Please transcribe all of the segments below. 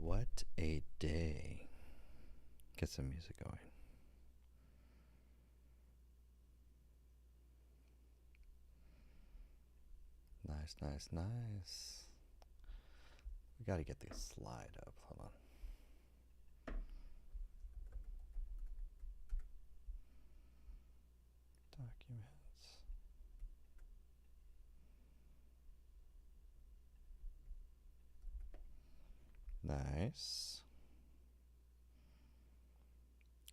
What a day. Get some music going. Nice, nice, nice. We gotta get the slide up. Hold on. Documents. Nice.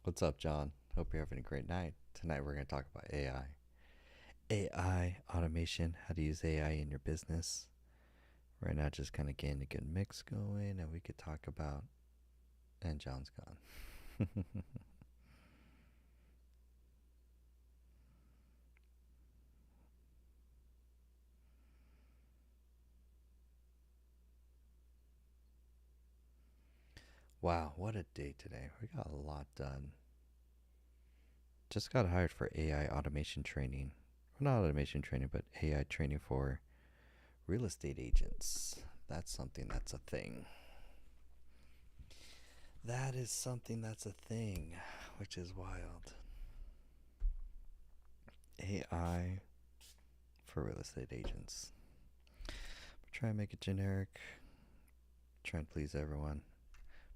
What's up, John? Hope you're having a great night. Tonight we're going to talk about AI. AI, automation, how to use AI in your business. Right now, just kind of getting a good mix going, and we could talk about. And John's gone. Wow, what a day today. We got a lot done. Just got hired for AI automation training. Well, not automation training, but AI training for real estate agents. That's something that's a thing. That is something that's a thing, which is wild. AI for real estate agents. Try and make it generic. Try and please everyone.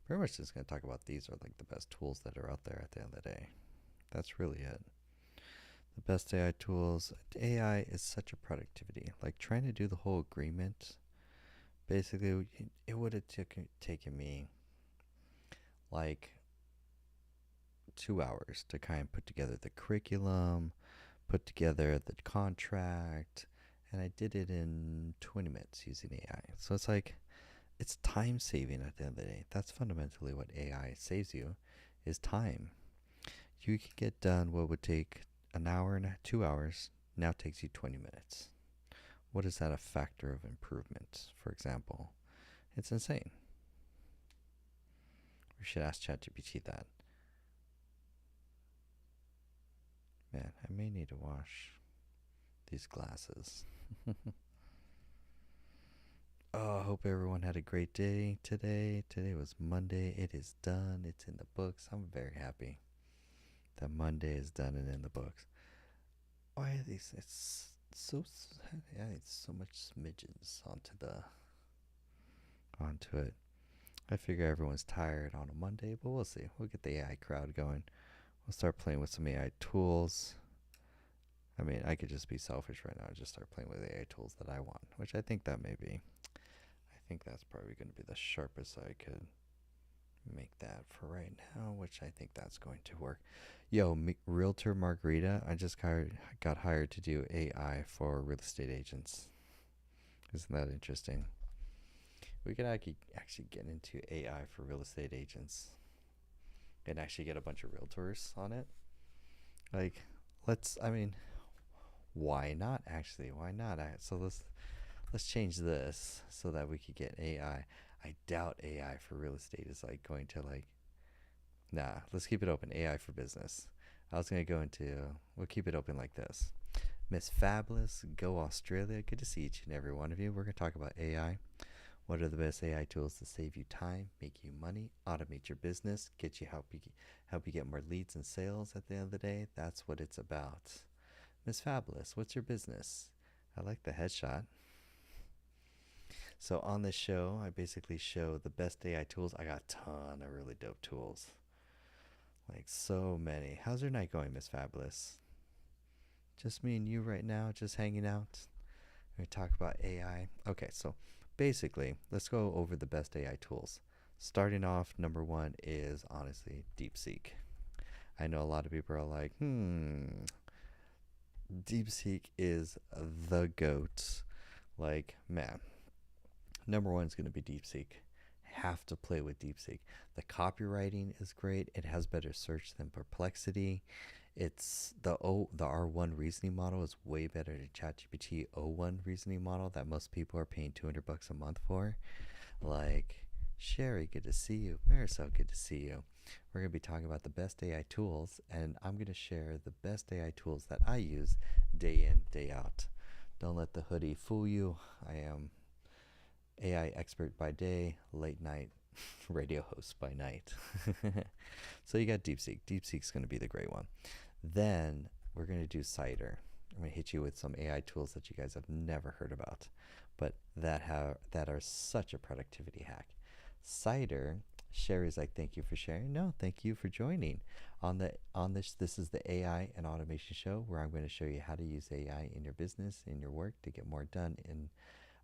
Pretty much just going to talk about these are like the best tools that are out there at the end of the day. That's really it. The best AI tools. AI is such a productivity. Like trying to do the whole agreement, basically, it would have taken me like 2 hours to kind of put together the curriculum, put together the contract, and I did it in 20 minutes using AI. So it's like, it's time saving at the end of the day. That's fundamentally what AI saves you, is time. You can get done what would take an hour and 2 hours, now takes you 20 minutes. What is that a factor of improvement, for example? It's insane. We should ask ChatGPT that. Man, I may need to wash these glasses. Oh, I hope everyone had a great day today. Today was Monday. It is done. It's in the books. I'm very happy that Monday is done and in the books. Why are these? It's so. Yeah, it's so much smidgens onto it. I figure everyone's tired on a Monday, but we'll see. We'll get the AI crowd going. We'll start playing with some AI tools. I mean, I could just be selfish right now and just start playing with AI tools that I want, which I think that may be. I think that's probably going to be the sharpest I could make that for right now, which I think that's going to work. Yo, Realtor Margarita, I just got hired to do AI for real estate agents. Isn't that interesting? We could actually get into AI for real estate agents and actually get a bunch of realtors on it. Like, I mean, why not actually? Why not? So let's change this so that we could get AI. I doubt AI for real estate is like going to like, nah, let's keep it open. AI for business. I was going to go into, we'll keep it open like this. Miss Fabulous, go Australia. Good to see each and every one of you. We're going to talk about AI. What are the best AI tools to save you time, make you money, automate your business, help you get more leads and sales at the end of the day? That's what it's about. Miss Fabulous, what's your business? I like the headshot. So on this show, I basically show the best AI tools. I got a ton of really dope tools. Like so many. How's your night going, Miss Fabulous? Just me and you right now, just hanging out. We talk about AI. Okay, so basically, let's go over the best AI tools. Starting off, number one is honestly DeepSeek. I know a lot of people are like, DeepSeek is the GOAT. Like, man, number one is going to be DeepSeek. Have to play with DeepSeek. The copywriting is great. It has better search than Perplexity. It's the R1 reasoning model is way better than ChatGPT O1 reasoning model that most people are paying $200 a month for. Like, Sherry, good to see you. Marisol, good to see you. We're going to be talking about the best AI tools, and I'm going to share the best AI tools that I use day in, day out. Don't let the hoodie fool you. I am AI expert by day, late night radio host by night. So you got DeepSeek. DeepSeek's going to be the great one. Then we're going to do Cider. I'm going to hit you with some AI tools that you guys have never heard about, but that are such a productivity hack. Cider, Sherry's like, thank you for sharing. No, thank you for joining. This is the AI and automation show where I'm going to show you how to use AI in your business, in your work, to get more done in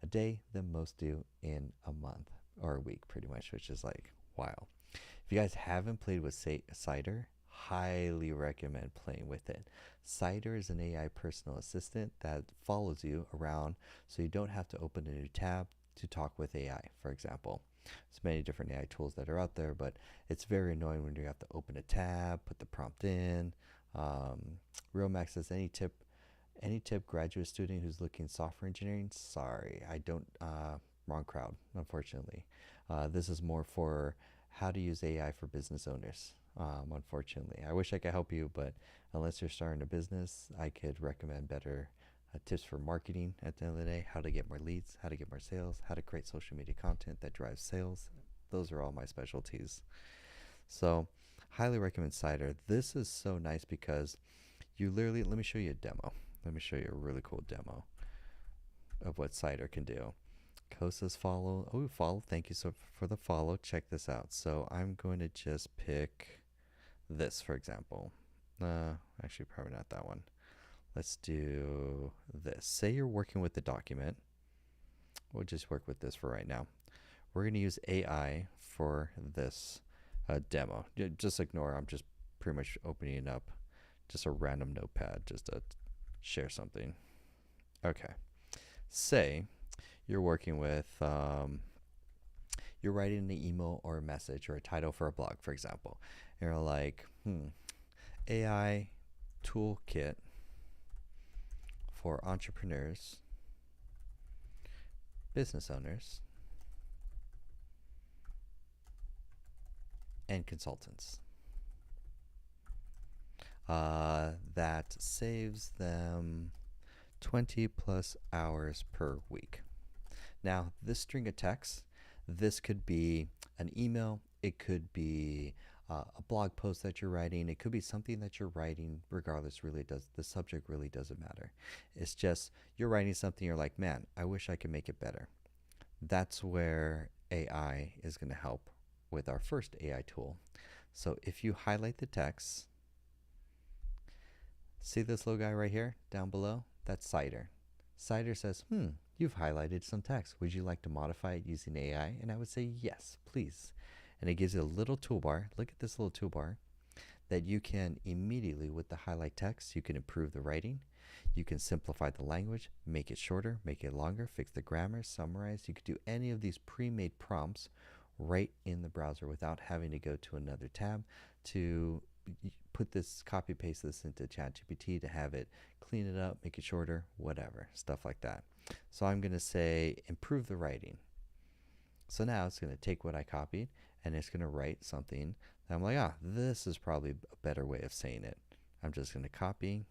a day than most do in a month or a week, pretty much, which is like, wow. If you guys haven't played with Cider, highly recommend playing with it. Cider is an AI personal assistant that follows you around so you don't have to open a new tab to talk with AI, for example. There's many different AI tools that are out there, but it's very annoying when you have to open a tab, put the prompt in. Real Max says, any tip graduate student who's looking software engineering? Sorry, I don't, wrong crowd, unfortunately. This is more for how to use AI for business owners. Unfortunately, I wish I could help you, but unless you're starting a business, I could recommend better tips for marketing at the end of the day, how to get more leads, how to get more sales, how to create social media content that drives sales. Those are all my specialties. So highly recommend Cider. This is so nice because you literally, let me show you a demo. Let me show you a really cool demo of what Cider can do. Kosa's follow. Oh, follow. Thank you so for the follow. Check this out. So I'm going to just pick this, for example. Actually, probably not that one. Let's do this. Say you're working with the document. We'll just work with this for right now. We're going to use AI for this demo. Just ignore, I'm just pretty much opening up just a random notepad just to share something. Okay. Say you're working with, you're writing an email or a message or a title for a blog, for example. And you're like, AI toolkit for entrepreneurs, business owners, and consultants. That saves them 20 plus hours per week. Now, this string of text, this could be an email, it could be a blog post that you're writing, it could be something that you're writing. Regardless, the subject really doesn't matter. It's just you're writing something, you're like, man, I wish I could make it better. That's where AI is going to help with our first AI tool. So if you highlight the text, see this little guy right here down below? That's Cider. Cider says, you've highlighted some text. Would you like to modify it using AI? And I would say, yes, please. And it gives you a little toolbar. Look at this little toolbar that you can immediately, with the highlight text, you can improve the writing. You can simplify the language, make it shorter, make it longer, fix the grammar, summarize. You could do any of these pre-made prompts right in the browser without having to go to another tab to put this, copy paste this into ChatGPT to have it clean it up, make it shorter, whatever, stuff like that. So I'm going to say improve the writing. So now it's going to take what I copied and it's going to write something that I'm like, this is probably a better way of saying it. I'm just going to copy,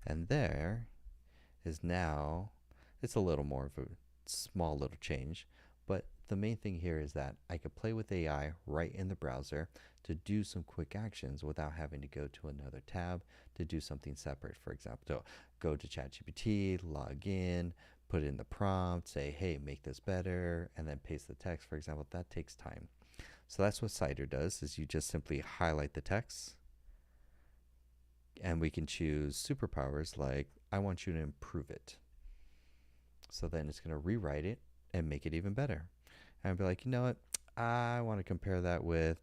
and there is now, it's a little more of a small little change, but the main thing here is that I could play with AI right in the browser to do some quick actions without having to go to another tab to do something separate. For example, so go to ChatGPT, log in, put in the prompt, say, hey, make this better, and then paste the text, for example. That takes time. So that's what Cider does, is you just simply highlight the text, and we can choose superpowers like, I want you to improve it. So then it's going to rewrite it and make it even better. And I'd be like, you know what? I want to compare that with,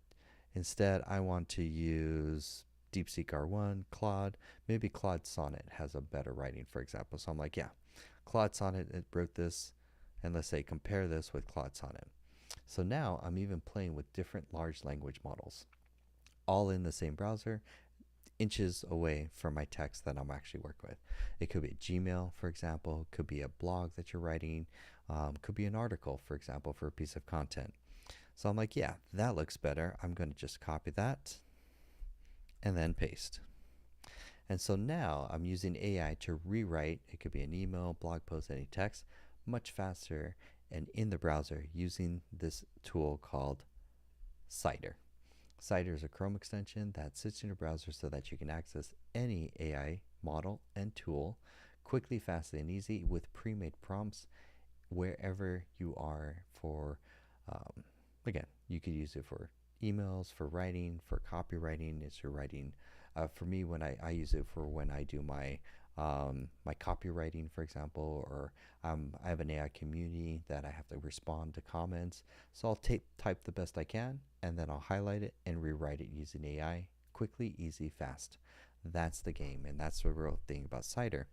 instead, I want to use DeepSeek R1, Claude. Maybe Claude Sonnet has a better writing, for example. So I'm like, yeah, Claude Sonnet, it wrote this, and let's say compare this with Claude Sonnet. So now I'm even playing with different large language models, all in the same browser, inches away from my text that I'm actually working with. It could be a Gmail, for example, could be a blog that you're writing, could be an article, for example, for a piece of content. So I'm like, yeah, that looks better. I'm going to just copy that and then paste. And so now I'm using AI to rewrite, it could be an email, blog post, any text, much faster and in the browser using this tool called Cider. Cider is a Chrome extension that sits in your browser so that you can access any AI model and tool quickly, fast, and easy with pre-made prompts wherever you are for, again, you could use it for emails, for writing, for copywriting. It's your writing. For me, when I use it for when I do my copywriting, for example, or I have an AI community that I have to respond to comments. So I'll type the best I can, and then I'll highlight it and rewrite it using AI. Quickly, easy, fast. That's the game, and that's the real thing about Cider.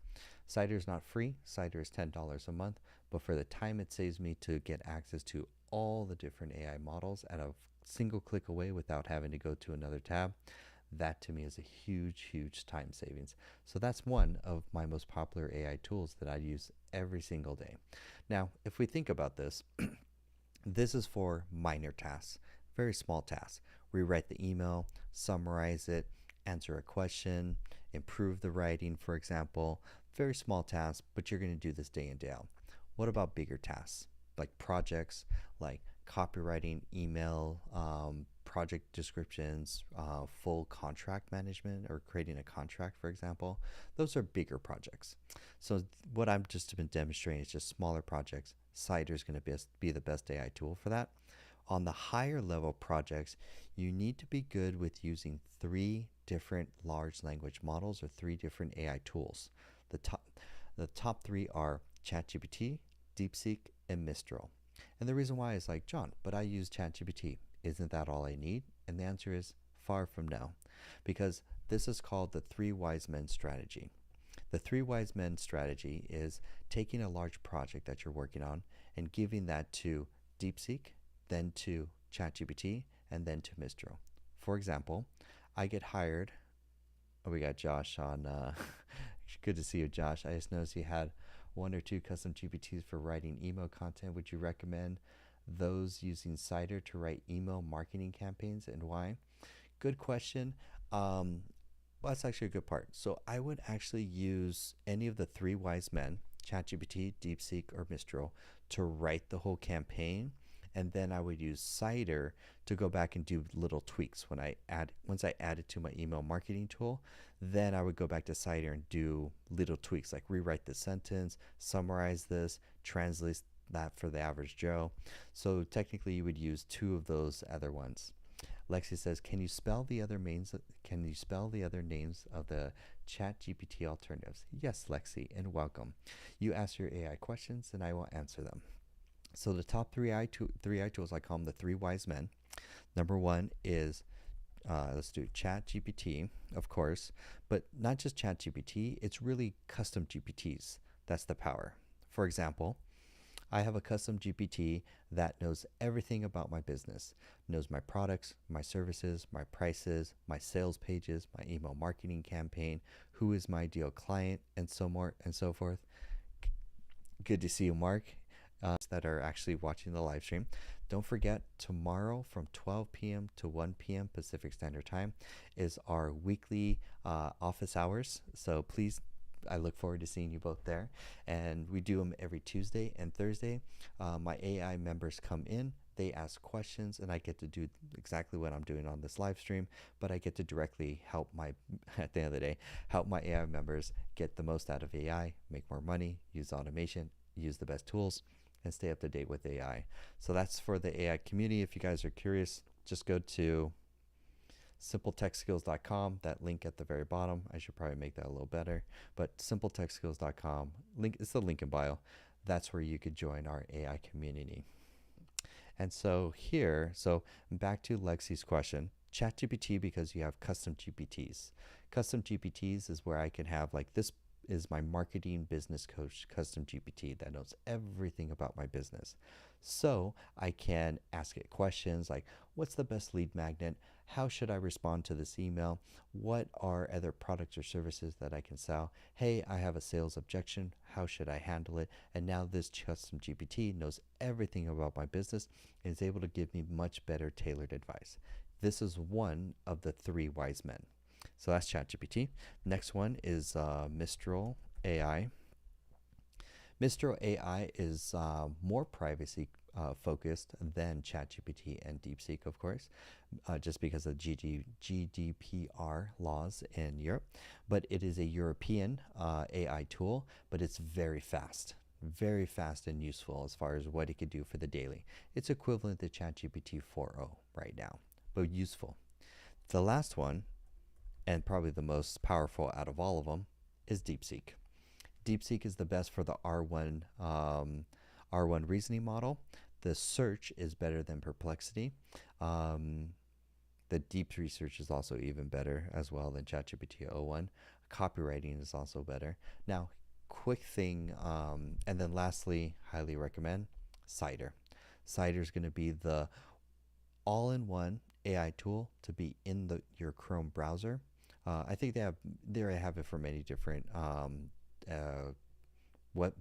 Cider is not free. Cider is $10 a month, but for the time it saves me to get access to all the different AI models at a single click away without having to go to another tab, that to me is a huge, huge time savings. So that's one of my most popular AI tools that I use every single day. Now, if we think about this, this is for minor tasks, very small tasks. Rewrite the email, summarize it, answer a question, improve the writing, for example. Very small tasks, but you're going to do this day in, day out. What about bigger tasks, like projects, like copywriting, email, project descriptions, full contract management, or creating a contract, for example? Those are bigger projects. So what I've just been demonstrating is just smaller projects. Cider is going to be the best AI tool for that. On the higher level projects, you need to be good with using 3 different large language models or 3 different AI tools. The top 3 are ChatGPT, DeepSeek, and Mistral. And the reason why is like, John, but I use ChatGPT. Isn't that all I need? And the answer is far from no, because this is called the 3 wise men strategy. The 3 wise men strategy is taking a large project that you're working on and giving that to DeepSeek, then to ChatGPT, and then to Mistral. For example, I get hired. Oh, we got Josh on. Good to see you, Josh. I just noticed you had 1 or 2 custom GPTs for writing email content. Would you recommend those using Cider to write email marketing campaigns, and why? Good question. Well, that's actually a good part. So I would actually use any of the 3 wise men, ChatGPT, DeepSeek, or Mistral, to write the whole campaign. And then I would use Cider to go back and do little tweaks once I add it to my email marketing tool. Then I would go back to Cider and do little tweaks like rewrite the sentence, summarize this, translate that for the average Joe. So technically you would use 2 of those other ones. Lexi says, can you spell the other names of the ChatGPT alternatives? Yes, Lexi, and welcome. You ask your AI questions and I will answer them. So the top 3 AI tools, I call them the 3 wise men. Number 1 is, let's do ChatGPT, of course, but not just ChatGPT, it's really custom GPTs. That's the power. For example, I have a custom GPT that knows everything about my business, knows my products, my services, my prices, my sales pages, my email marketing campaign, who is my ideal client, and so more and so forth. Good to see you, Mark. That are actually watching the live stream. Don't forget, tomorrow from 12 p.m. to 1 p.m. Pacific Standard Time is our weekly office hours. So please, I look forward to seeing you both there. And we do them every Tuesday and Thursday. My AI members come in, they ask questions, and I get to do exactly what I'm doing on this live stream, but I get to directly help at the end of the day, help my AI members get the most out of AI, make more money, use automation, use the best tools, and stay up to date with AI. So that's for the AI community. If you guys are curious, just go to simpletechskills.com, that link at the very bottom. I should probably make that a little better, but simpletechskills.com, it's the link in bio. That's where you could join our AI community. And so back to Lexi's question, ChatGPT, because you have custom GPTs. Custom GPTs is where I can have, like, this is my marketing business coach custom GPT that knows everything about my business. So I can ask it questions like, what's the best lead magnet? How should I respond to this email? What are other products or services that I can sell? Hey, I have a sales objection. How should I handle it? And now this custom GPT knows everything about my business and is able to give me much better tailored advice. This is one of the 3 wise men. So that's ChatGPT. Next one is Mistral AI. Mistral AI is more privacy focused than ChatGPT and DeepSeek, of course, just because of GDPR laws in Europe. But it is a European AI tool, but it's very fast and useful as far as what it could do for the daily. It's equivalent to ChatGPT 4.0 right now, but useful. The last one, and probably the most powerful out of all of them, is DeepSeek. DeepSeek is the best for the R1 reasoning model. The search is better than Perplexity. Um, the deep research is also even better as well than ChatGPT o1. Copywriting is also better. Now, quick thing, and then lastly, highly recommend Cider. Cider is going to be the all-in-one AI tool to be in your Chrome browser. I think they have it for many different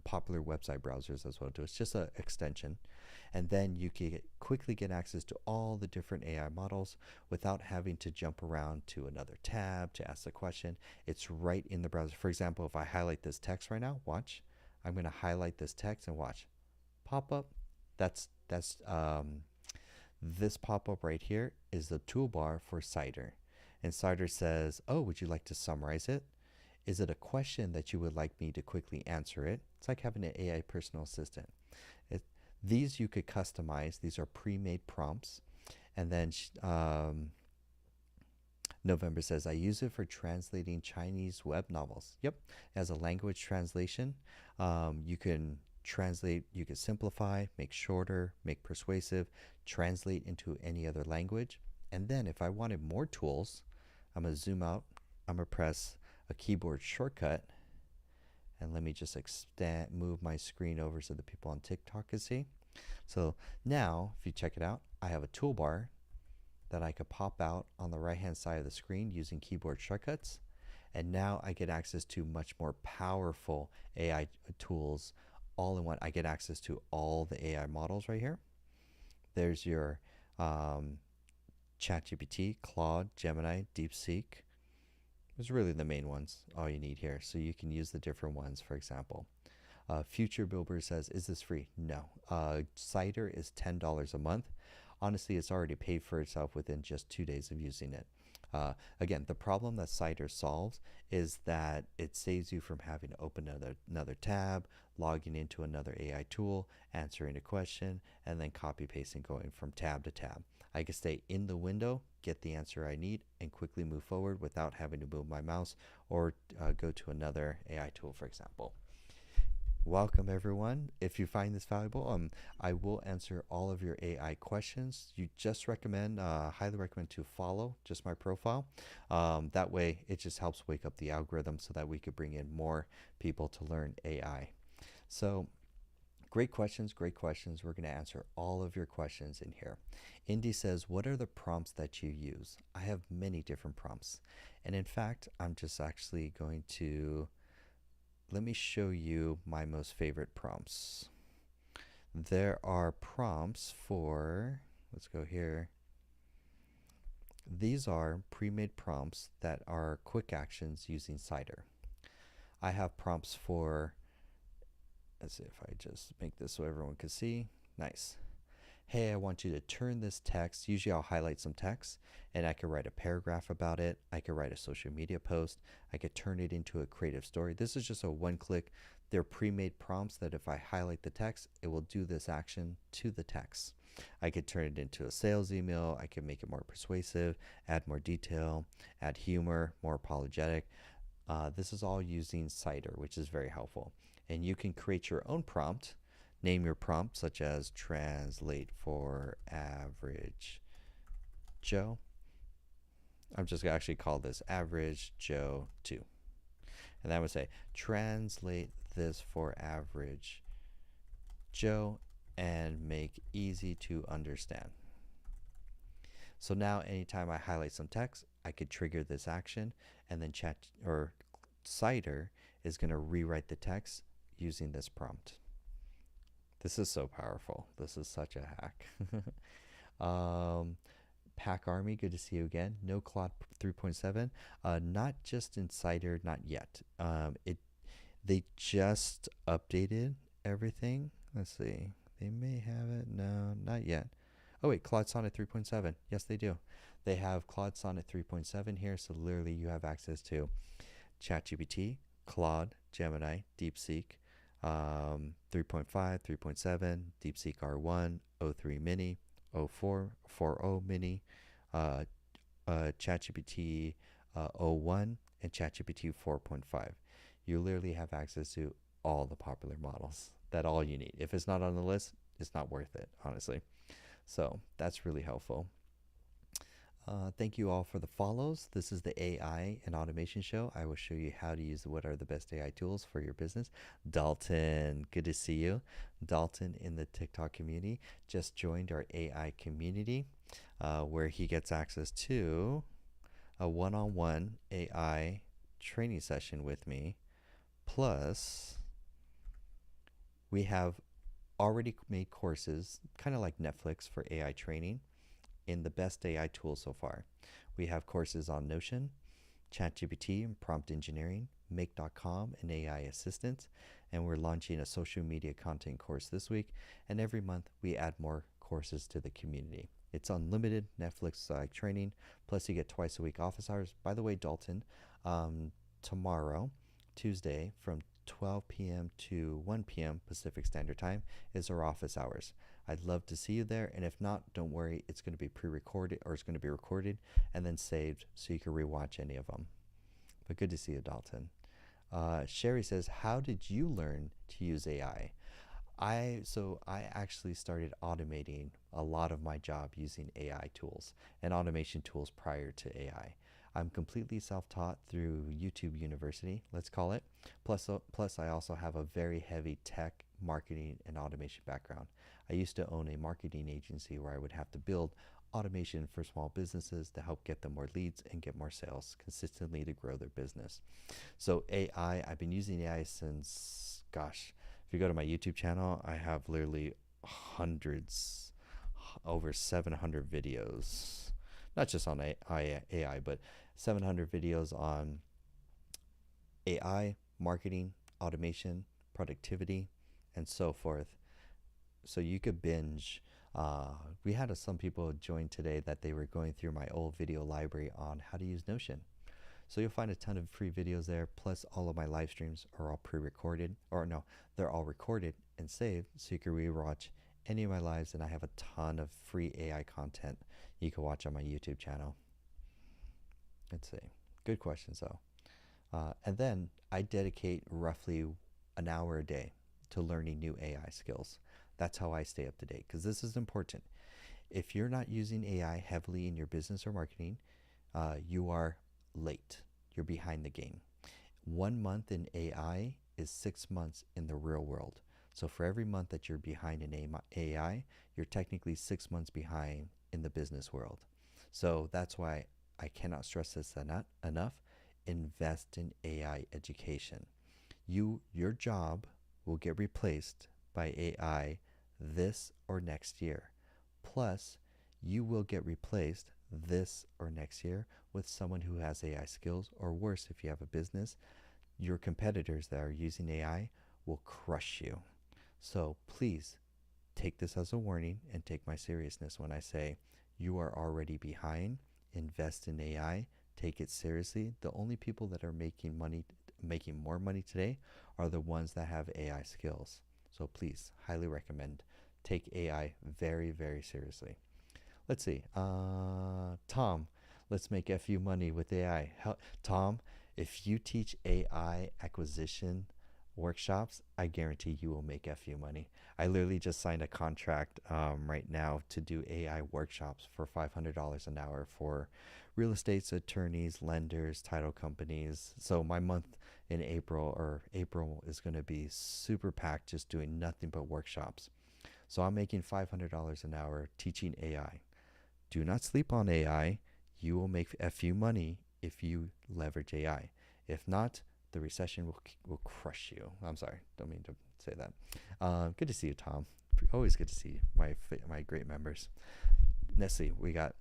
popular website browsers as well too. It's just an extension, and then you can quickly get access to all the different AI models without having to jump around to another tab to ask the question. It's right in the browser. For example, if I highlight this text right now, watch. I'm going to highlight this text and watch. Pop up. That's this pop up right here is the toolbar for Cider. And Cider says, oh, would you like to summarize it? Is it a question that you would like me to quickly answer it? It's like having an AI personal assistant. These you could customize. These are pre-made prompts. And then November says, I use it for translating Chinese web novels. Yep, as a language translation. You can translate, you can simplify, make shorter, make persuasive, translate into any other language. And then if I wanted more tools, I'm going to zoom out. I'm going to press a keyboard shortcut. And let me just move my screen over so the people on TikTok can see. So now, if you check it out, I have a toolbar that I could pop out on the right-hand side of the screen using keyboard shortcuts. And now I get access to much more powerful AI tools all in one. I get access to all the AI models right here. There's your ChatGPT, Claude, Gemini, DeepSeek. Those are really the main ones, all you need here. So you can use the different ones, for example. Future Bilber says, is this free? No. Cider is $10 a month. Honestly, it's already paid for itself within just 2 days of using it. Again, the problem that Cider solves is that it saves you from having to open another tab, logging into another AI tool, answering a question, and then copy pasting going from tab to tab. I can stay in the window, get the answer I need, and quickly move forward without having to move my mouse or go to another AI tool, for example. Welcome everyone. If you find this valuable, I will answer all of your AI questions. You just highly recommend to follow just my profile. That way it just helps wake up the algorithm so that we could bring in more people to learn AI. So great questions, great questions. We're going to answer all of your questions in here. Indy says, what are the prompts that you use? I have many different prompts. And in fact, I'm just actually going to let me show you my most favorite prompts. There are prompts for, let's go here. These are pre-made prompts that are quick actions using Cider. I have prompts for, let's see if I just make this so everyone can see. Nice. Hey, I want you to turn this text. Usually I'll highlight some text and I could write a paragraph about it. I could write a social media post. I could turn it into a creative story. This is just a one-click. They're pre-made prompts that if I highlight the text, it will do this action to the text. I could turn it into a sales email. I could make it more persuasive, add more detail, add humor, more apologetic. This is all using Cider, which is very helpful. And you can create your own prompt. Name your prompt, such as translate for average Joe. I'm just going to actually call this average Joe 2. And I would say translate this for average Joe and make easy to understand. So now anytime I highlight some text, I could trigger this action, and then Cider is going to rewrite the text using this prompt. This is so powerful. This is such a hack. Pack Army, good to see you again. No Claude 3.7. Not just in Cider, not yet. They just updated everything. Let's see. They may have it. No, not yet. Oh wait, Claude Sonnet 3.7. Yes, they do. They have Claude Sonnet 3.7 here, so literally you have access to ChatGPT, Claude, Gemini, DeepSeek, 3.5, 3.7, DeepSeek R1, O3 Mini, O4, 4.0 Mini, uh, ChatGPT 01, and ChatGPT 4.5. You literally have access to all the popular models. That's all you need. If it's not on the list, it's not worth it, honestly. So that's really helpful. Thank you all for the follows. This is the AI and automation show. I will show you how to use what are the best AI tools for your business. Dalton, good to see you. Dalton in the TikTok community just joined our AI community where he gets access to a one-on-one AI training session with me. Plus, we have already made courses, kind of like Netflix for AI training, in the best AI tools so far. We have courses on Notion, ChatGPT and prompt engineering, Make.com and AI assistant, and we're launching a social media content course this week. And every month we add more courses to the community. It's unlimited Netflix training, plus you get twice a week office hours. By the way, Dalton, tomorrow, Tuesday, from 12 p.m. to 1 p.m. Pacific Standard Time is our office hours. I'd love to see you there, and if not, don't worry, it's going to be pre-recorded, or it's going to be recorded and then saved so you can rewatch any of them. But good to see you, Dalton. Sherry says, how did you learn to use AI? I actually started automating a lot of my job using AI tools and automation tools prior to AI. I'm completely self-taught through YouTube University, let's call it. Plus I also have a very heavy tech, marketing, and automation background. I used to own a marketing agency where I would have to build automation for small businesses to help get them more leads and get more sales consistently to grow their business. So AI, I've been using AI since, gosh, if you go to my YouTube channel, I have literally hundreds, over 700 videos, not just on AI, but 700 videos on AI, marketing, automation, productivity, and so forth. So you could binge. We had some people join today that they were going through my old video library on how to use Notion. So you'll find a ton of free videos there, plus all of my live streams are all pre-recorded, or no, they're all recorded and saved, so you can rewatch any of my lives, and I have a ton of free AI content you can watch on my YouTube channel. Let's see. Good questions, though. And then I dedicate roughly an hour a day to learning new AI skills. That's how I stay up to date, because this is important. If you're not using AI heavily in your business or marketing, you are late. You're behind the game. 1 month in AI is 6 months in the real world. So for every month that you're behind in AI, you're technically 6 months behind in the business world. So that's why I cannot stress this enough. Invest in AI education. Your job will get replaced by AI this or next year. Plus, you will get replaced this or next year with someone who has AI skills, or worse, if you have a business, your competitors that are using AI will crush you. So please take this as a warning and take my seriousness when I say you are already behind. Invest in AI. Take it seriously. The only people that are making more money today are the ones that have AI skills. So please, highly recommend, take AI very, very seriously. Let's see. Tom, let's make FU money with AI. Tom, if you teach AI acquisition workshops, I guarantee you will make FU money. I literally just signed a contract right now to do AI workshops for $500 an hour for real estate attorneys, lenders, title companies. So my month in April is going to be super packed, just doing nothing but workshops. So I'm making $500 an hour teaching AI. Do not sleep on AI. You will make FU money if you leverage AI. If not, the recession will crush you. I'm sorry, don't mean to say that. Good to see you, Tom. Always good to see my great members. Let's see, we got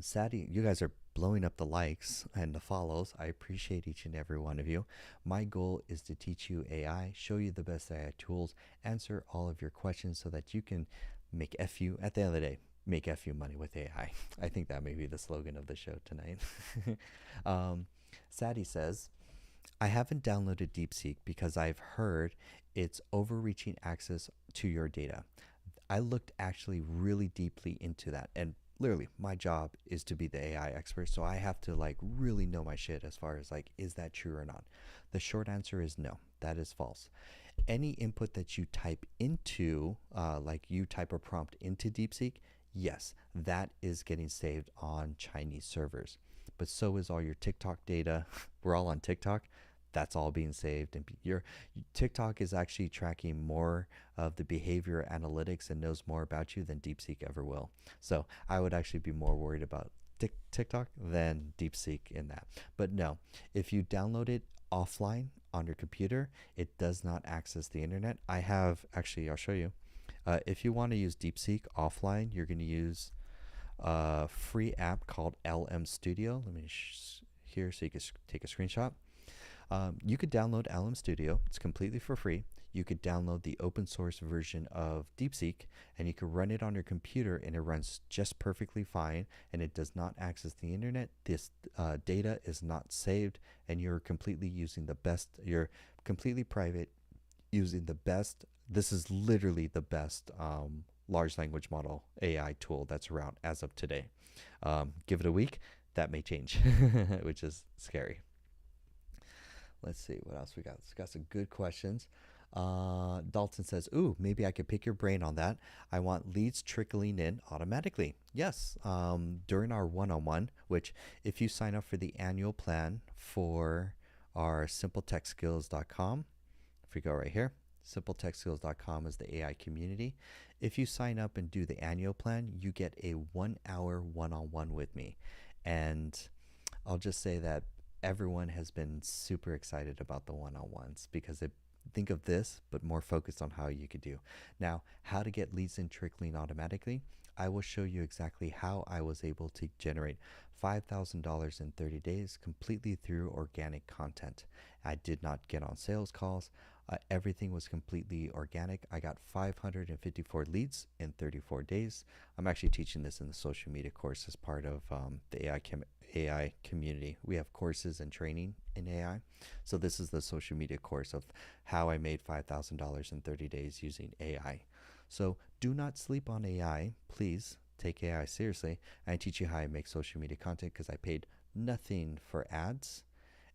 Sadie. You guys are blowing up the likes and the follows. I appreciate each and every one of you. My goal is to teach you AI, show you the best AI tools, answer all of your questions so that you can make FU at the end of the day. Make FU money with AI. I think that may be the slogan of the show tonight. Sadie says, I haven't downloaded DeepSeek because I've heard it's overreaching access to your data. I looked actually really deeply into that, and literally my job is to be the AI expert, so I have to like really know my shit as far as like, is that true or not? The short answer is no, that is false. Any input that you type into, like you type a prompt into DeepSeek, yes, that is getting saved on Chinese servers. But so is all your TikTok data. We're all on TikTok. That's all being saved, and your TikTok is actually tracking more of the behavior analytics and knows more about you than DeepSeek ever will. So I would actually be more worried about TikTok than DeepSeek in that. But no, if you download it offline on your computer, it does not access the internet. I have actually, I'll show you. If you want to use DeepSeek offline, you're going to use a free app called LM Studio. Let me here so you can take a screenshot. You could download LM Studio. It's completely for free. You could download the open source version of DeepSeek, and you could run it on your computer, and it runs just perfectly fine, and it does not access the internet. This data is not saved, and you're completely using the best, you're completely private, using the best. This is literally the best large language model AI tool that's around as of today. Give it a week, that may change, which is scary. Let's see what else we got. It's got some good questions. Dalton says, ooh, maybe I could pick your brain on that. I want leads trickling in automatically. Yes, during our one-on-one, which if you sign up for the annual plan for our simpletechskills.com, if we go right here, simpletechskills.com is the AI community. If you sign up and do the annual plan, you get a 1 hour one-on-one with me. And I'll just say that everyone has been super excited about the one-on-ones because they think of this, but more focused on how you could do. Now, how to get leads in trickling automatically. I will show you exactly how I was able to generate $5,000 in 30 days completely through organic content. I did not get on sales calls. Everything was completely organic. I got 554 leads in 34 days. I'm actually teaching this in the social media course as part of the AI community. We have courses and training in AI. So this is the social media course of how I made $5,000 in 30 days using AI. So do not sleep on AI. Please take AI seriously. I teach you how I make social media content because I paid nothing for ads,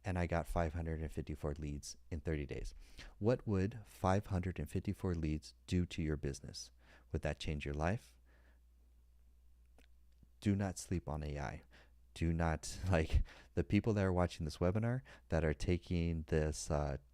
and I got 554 leads in 30 days. What would 554 leads do to your business? Would that change your life? Do not sleep on AI. Do not, like, the people that are watching this webinar that are taking this,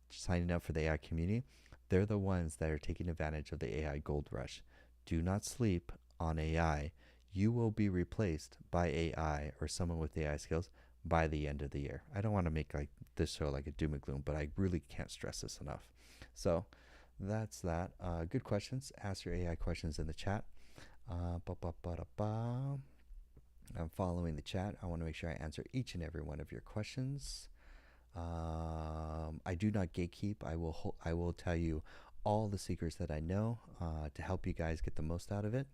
signing up for the AI community, they're the ones that are taking advantage of the AI gold rush. Do not sleep on AI. You will be replaced by AI or someone with AI skills by the end of the year. I don't want to make like this show like a doom and gloom, but I really can't stress this enough. So that's that. Good questions. Ask your AI questions in the chat. I'm following the chat. I want to make sure I answer each and every one of your questions. I do not gatekeep. I will tell you all the secrets that I know to help you guys get the most out of it.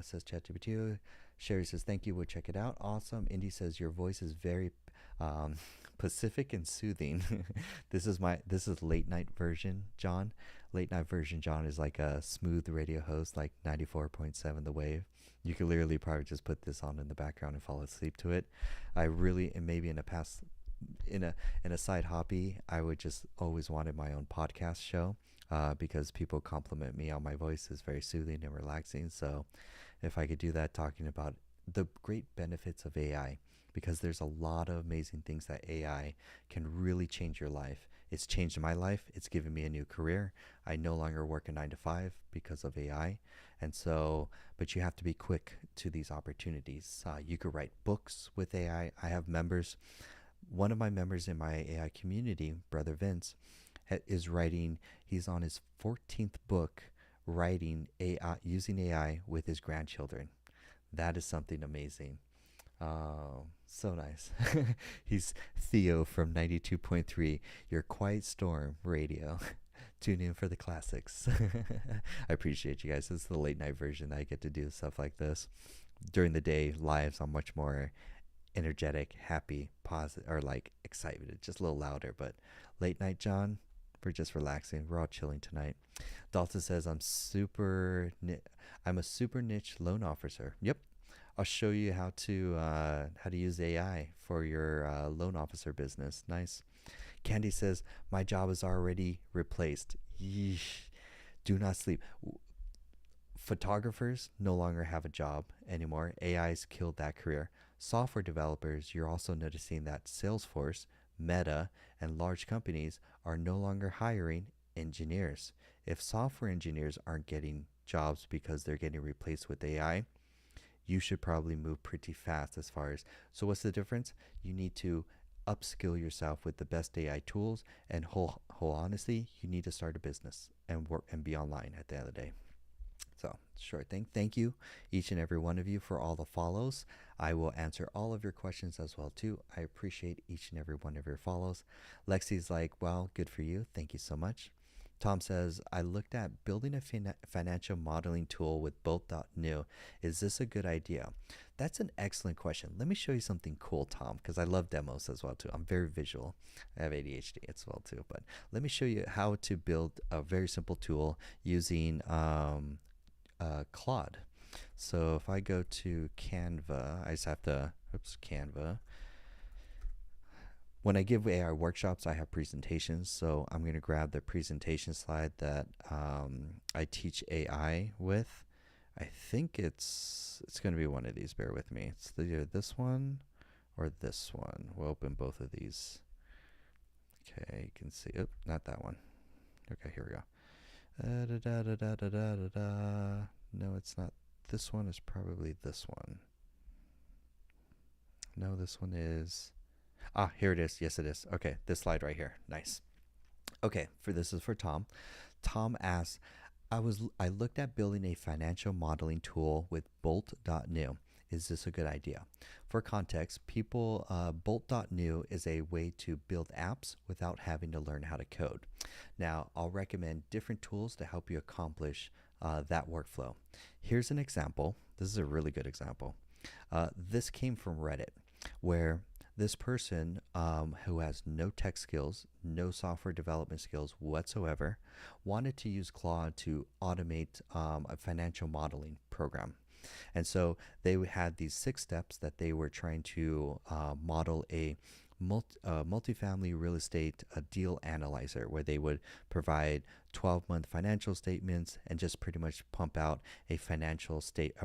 Says ChatGPT. Sherry says, thank you. We'll check it out. Awesome. Indy says, your voice is very pacific and soothing. This is late night version, John. Late night version, John is like a smooth radio host, like 94.7 The Wave. You could literally probably just put this on in the background and fall asleep to it. I really, and maybe in a side hobby, I would just always wanted my own podcast show because people compliment me on my voice is very soothing and relaxing. So if I could do that, talking about the great benefits of AI, because there's a lot of amazing things that AI can really change your life. It's changed my life. It's given me a new career. I no longer work a 9 to 5 because of AI. And so, but you have to be quick to these opportunities. You could write books with AI. I have members. One of my members in my AI community, Brother Vince, is writing. He's on his 14th book, writing AI, using AI with his grandchildren. That is something amazing. So nice. He's Theo from 92.3, your quiet storm radio. Tune in for the classics. I appreciate you guys. This is the late night version that I get to do stuff like this. During the day, lives, I'm much more energetic, happy, positive, or like excited, just a little louder. But late night, John, we're just relaxing. We're all chilling tonight. Dalton says, I'm a super niche loan officer. Yep. I'll show you how to use AI for your loan officer business. Nice. Candy says, my job is already replaced. Yeesh. Do not sleep. Photographers no longer have a job anymore. AI's killed that career. Software developers, you're also noticing that Salesforce, Meta, and large companies are no longer hiring engineers. If software engineers aren't getting jobs because they're getting replaced with AI, you should probably move pretty fast as far as. So, what's the difference? You need to upskill yourself with the best AI tools, and whole honestly, you need to start a business and work and be online at the end of the day. So, short thing. Thank you, each and every one of you, for all the follows. I will answer all of your questions as well too. I appreciate each and every one of your follows. Lexi's like, well, good for you. Thank you so much. Tom says, I looked at building a financial modeling tool with Bolt.new. Is this a good idea? That's an excellent question. Let me show you something cool, Tom, because I love demos as well too. I'm very visual. I have ADHD as well too. But let me show you how to build a very simple tool using Claude. So if I go to Canva, I just have to, Canva. When I give AI workshops, I have presentations. So I'm going to grab the presentation slide that I teach AI with. I think it's going to be one of these. Bear with me. It's either this one or this one. We'll open both of these. Okay, you can see. Oh, not that one. Okay, here we go. No, it's not. This one is probably this one. No, this one is. Ah, here it is. Yes, it is. Okay, this slide right here. Nice. Okay, this is for Tom. Tom asks, I looked at building a financial modeling tool with Bolt.new. Is this a good idea? For context, Bolt.new is a way to build apps without having to learn how to code. Now, I'll recommend different tools to help you accomplish that workflow. Here's an example. This is a really good example. This came from Reddit, where this person who has no tech skills, no software development skills whatsoever, wanted to use Claude to automate a financial modeling program. And so they had these 6 steps that they were trying to model a multifamily real estate deal analyzer, where they would provide 12-month financial statements and just pretty much pump out a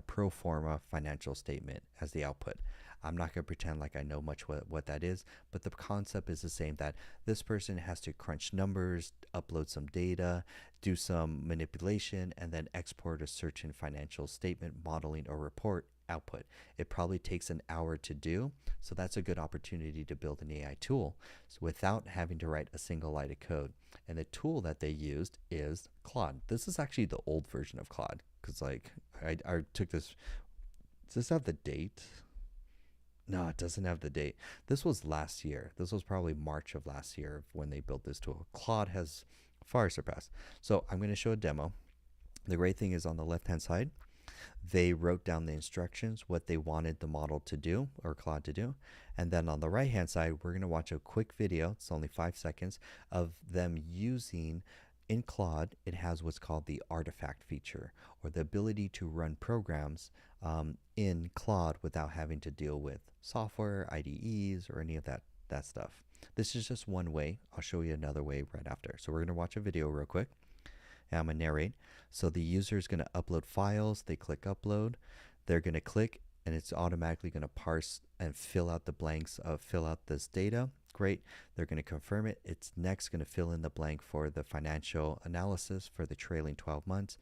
pro forma financial statement as the output. I'm not going to pretend like I know much what that is, but the concept is the same, that this person has to crunch numbers, upload some data, do some manipulation, and then export a certain financial statement, modeling, or report output. It probably takes an hour to do, so that's a good opportunity to build an AI tool without having to write a single line of code. And the tool that they used is Claude. This is actually the old version of Claude, because like I took this. Does this have the date? No, it doesn't have the date. This was last year. This was probably March of last year when they built this tool. Claude has far surpassed. So I'm going to show a demo. The great thing is on the left-hand side, they wrote down the instructions, what they wanted the model to do, or Claude to do. And then on the right-hand side, we're going to watch a quick video. It's only 5 seconds of them using. In Claude, it has what's called the artifact feature, or the ability to run programs in Claude without having to deal with software, IDEs, or any of that stuff. This is just one way. I'll show you another way right after. So we're going to watch a video real quick. And I'm going to narrate. So the user is going to upload files. They click upload. They're going to click, and it's automatically going to parse and fill out the blanks of fill out this data. Great. They're going to confirm it. It's next going to fill in the blank for the financial analysis for the trailing 12 months.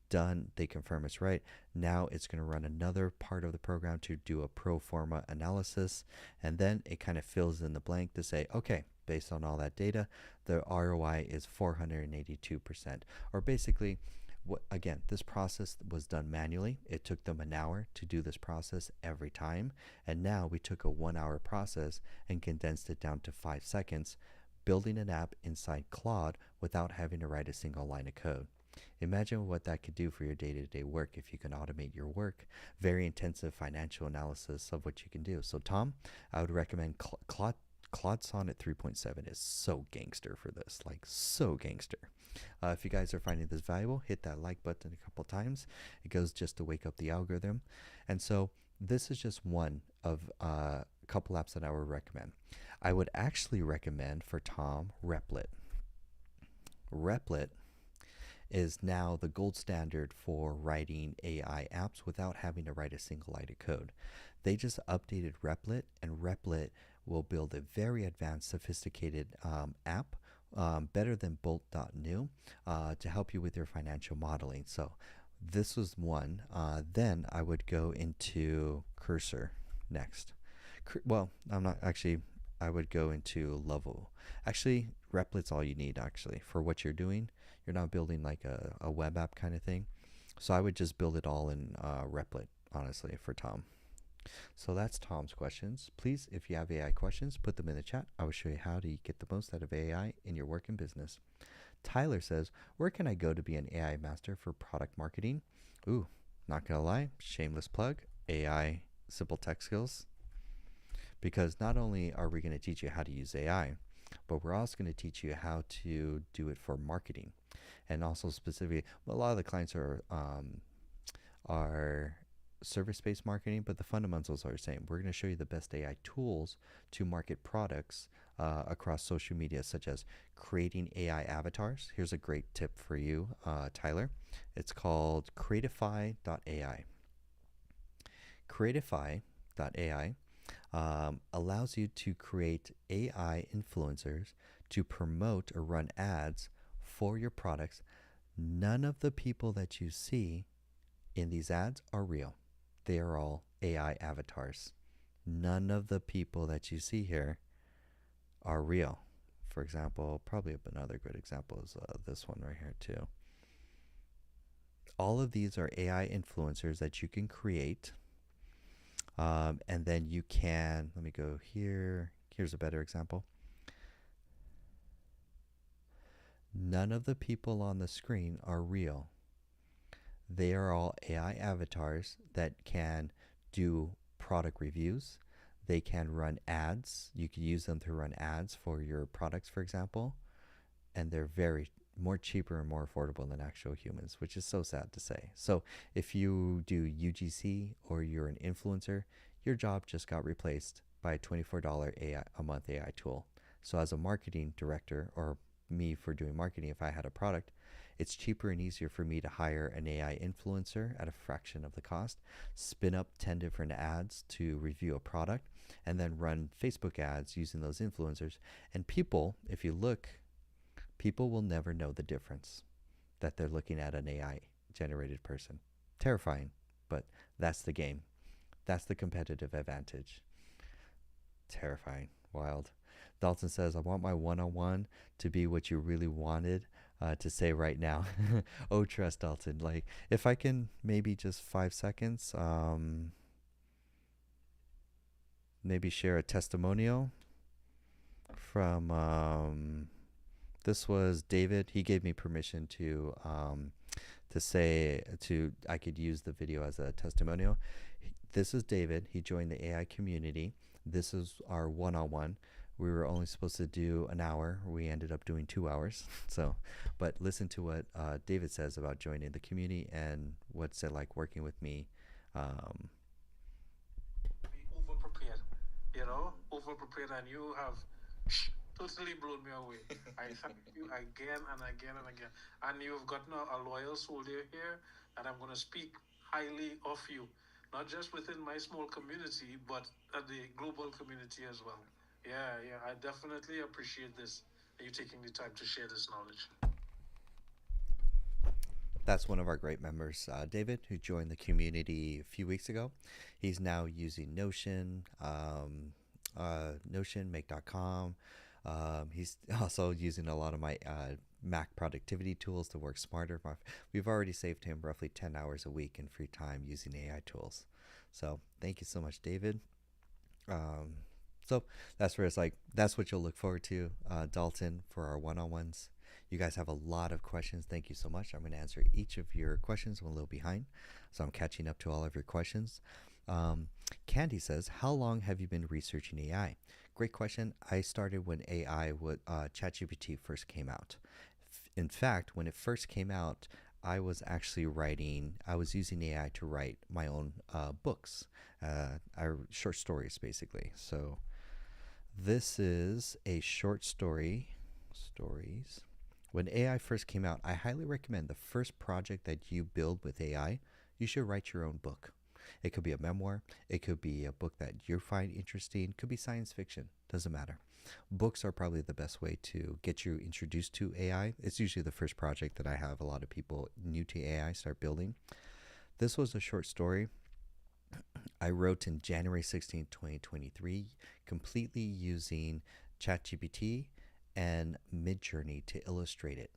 Done. They confirm it's right. Now it's going to run another part of the program to do a pro forma analysis. And then it kind of fills in the blank to say, okay, based on all that data, the ROI is 482%. Or basically, Again, this process was done manually. It took them an hour to do this process every time. And now we took a 1 hour process and condensed it down to 5 seconds, building an app inside Claude without having to write a single line of code. Imagine what that could do for your day-to-day work if you can automate your work. Very intensive financial analysis of what you can do. So Tom, I would recommend Claude Sonnet 3.7 is so gangster for this, like so gangster. If you guys are finding this valuable, hit that like button a couple times. It goes just to wake up the algorithm. And so this is just one of a couple apps that I would recommend. I would actually recommend for Tom Replit. Replit is now the gold standard for writing AI apps without having to write a single line of code. They just updated Replit, and Replit will build a very advanced, sophisticated app, better than Bolt.new, to help you with your financial modeling. So this was one. Then I would go into Cursor next. Well, I'm not actually. I would go into Lovable. Actually, Replit's all you need actually for what you're doing. You're not building like a web app kind of thing. So I would just build it all in Replit, honestly, for Tom. So that's Tom's questions. Please, if you have AI questions, put them in the chat. I will show you how to get the most out of AI in your work and business. Tyler says, where can I go to be an AI master for product marketing? Ooh, not gonna lie, shameless plug, AI Simple Text Skills. Because not only are we going to teach you how to use AI, but we're also going to teach you how to do it for marketing. And also specifically, a lot of the clients are service-based marketing, but the fundamentals are the same. We're going to show you the best AI tools to market products across social media, such as creating AI avatars. Here's a great tip for you, Tyler. It's called Creatify.ai. Creatify.ai allows you to create AI influencers to promote or run ads for your products. None of the people that you see in these ads are real. They are all AI avatars. None of the people that you see here are real. For example, probably another good example is this one right here too. All of these are AI influencers that you can create. And then you can, let me go here. Here's a better example. None of the people on the screen are real. They are all AI avatars that can do product reviews. They can run ads. You can use them to run ads for your products, for example. And they're very more cheaper and more affordable than actual humans, which is so sad to say. So if you do UGC or you're an influencer, your job just got replaced by a $24 a month AI tool. So as a marketing director, or me for doing marketing, if I had a product, it's cheaper and easier for me to hire an AI influencer at a fraction of the cost, spin up 10 different ads to review a product, and then run Facebook ads using those influencers. And people, if you look, people will never know the difference that they're looking at an AI generated person. Terrifying, but that's the game. That's the competitive advantage. Terrifying, wild. Dalton says, I want my one-on-one to be what you really wanted to say right now. Oh, trust Dalton. Like, if I can maybe just 5 seconds, maybe share a testimonial from, this was David. He gave me permission to I could use the video as a testimonial. This is David. He joined the AI community. This is our one-on-one. We were only supposed to do an hour. We ended up doing 2 hours. So, but listen to what David says about joining the community and what's it like working with me. Be over-prepared, over-prepared, and you have totally blown me away. I thank you again and again and again. And you've gotten a loyal soldier here, and I'm going to speak highly of you, not just within my small community, but at the global community as well. Yeah, I definitely appreciate this, you taking the time to share this knowledge. That's one of our great members, David, who joined the community a few weeks ago. He's now using Notion, Notion, Make.com. He's also using a lot of my Mac productivity tools to work smarter. We've already saved him roughly 10 hours a week in free time using AI tools. So thank you so much, David. Um, so that's where it's like, that's what you'll look forward to, Dalton, for our one-on-ones. You guys have a lot of questions. Thank you so much. I'm going to answer each of your questions. I'm a little behind, so I'm catching up to all of your questions. Um, Candy says, how long have you been researching AI? Great question. I started when AI, ChatGPT first came out. In fact, when it first came out, I was using AI to write my own books, short stories, basically. So this is a short stories. When AI first came out, I highly recommend the first project that you build with AI, you should write your own book. It could be a memoir, it could be a book that you find interesting, it could be science fiction, doesn't matter. Books are probably the best way to get you introduced to AI. It's usually the first project that I have a lot of people new to AI start building. This was a short story I wrote in January 16th, 2023, completely using ChatGPT and Midjourney to illustrate it.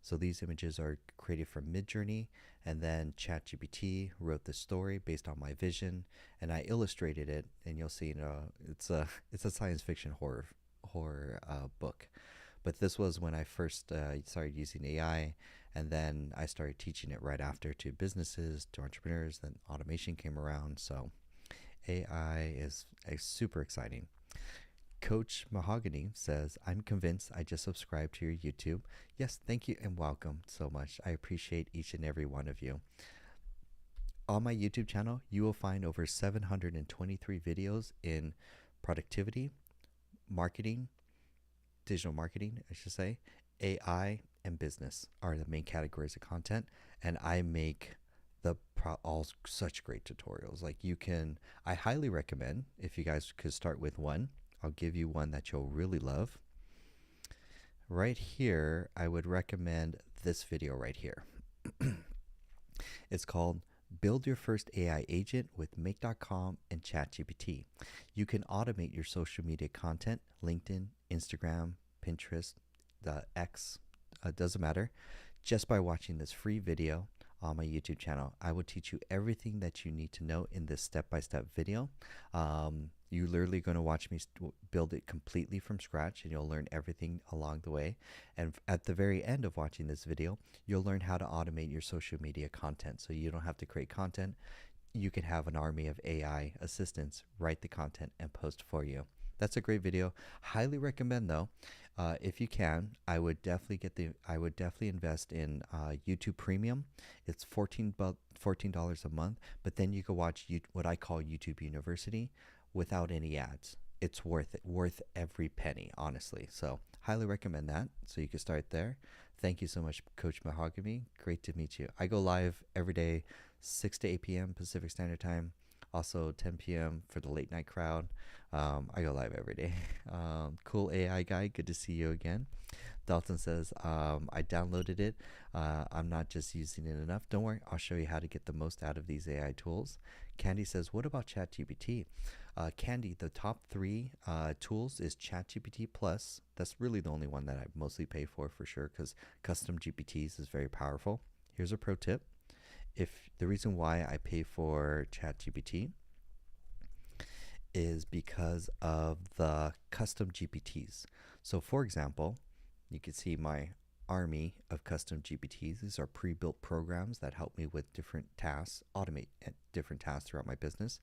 So these images are created from Midjourney, and then ChatGPT wrote the story based on my vision, and I illustrated it. And you'll see, it's a science fiction horror book. But this was when I first started using AI, and then I started teaching it right after to businesses, to entrepreneurs. Then automation came around, so AI is super exciting. Coach Mahogany says, I'm convinced I just subscribed to your YouTube. Yes, thank you and welcome so much. I appreciate each and every one of you. On my YouTube channel, you will find over 723 videos in productivity, marketing, digital marketing, I should say, AI, and business are the main categories of content. And I make all such great tutorials. Like I highly recommend, if you guys could start with one, I'll give you one that you'll really love. Right here, I would recommend this video right here. It's called Build Your First AI Agent with Make.com and ChatGPT. You can automate your social media content, LinkedIn, Instagram, Pinterest, the X, doesn't matter, just by watching this free video on my YouTube channel. I will teach you everything that you need to know in this step-by-step video. You're literally going to watch me build it completely from scratch, and you'll learn everything along the way. And at the very end of watching this video, you'll learn how to automate your social media content, so you don't have to create content. You can have an army of AI assistants write the content and post for you. That's a great video. Highly recommend though. If you can, I would definitely invest in YouTube Premium. It's $14 a month, but then you can watch what I call YouTube University without any ads. It's worth it, worth every penny, honestly. So highly recommend that. So you can start there. Thank you so much, Coach Mahogany. Great to meet you. I go live every day, 6 to 8 p.m. Pacific Standard Time. Also 10 p.m. for the late night crowd. I go live every day. Cool AI guy, good to see you again. Dalton says, I downloaded it. I'm not just using it enough. Don't worry, I'll show you how to get the most out of these AI tools. Candy says, what about ChatGPT? Candy, the top 3 tools is ChatGPT Plus. That's really the only one that I mostly pay for sure, because custom GPTs is very powerful. Here's a pro tip. If the reason why I pay for ChatGPT is because of the custom GPTs. So for example, you can see my army of custom GPTs. These are pre-built programs that help me with different tasks, automate different tasks throughout my business.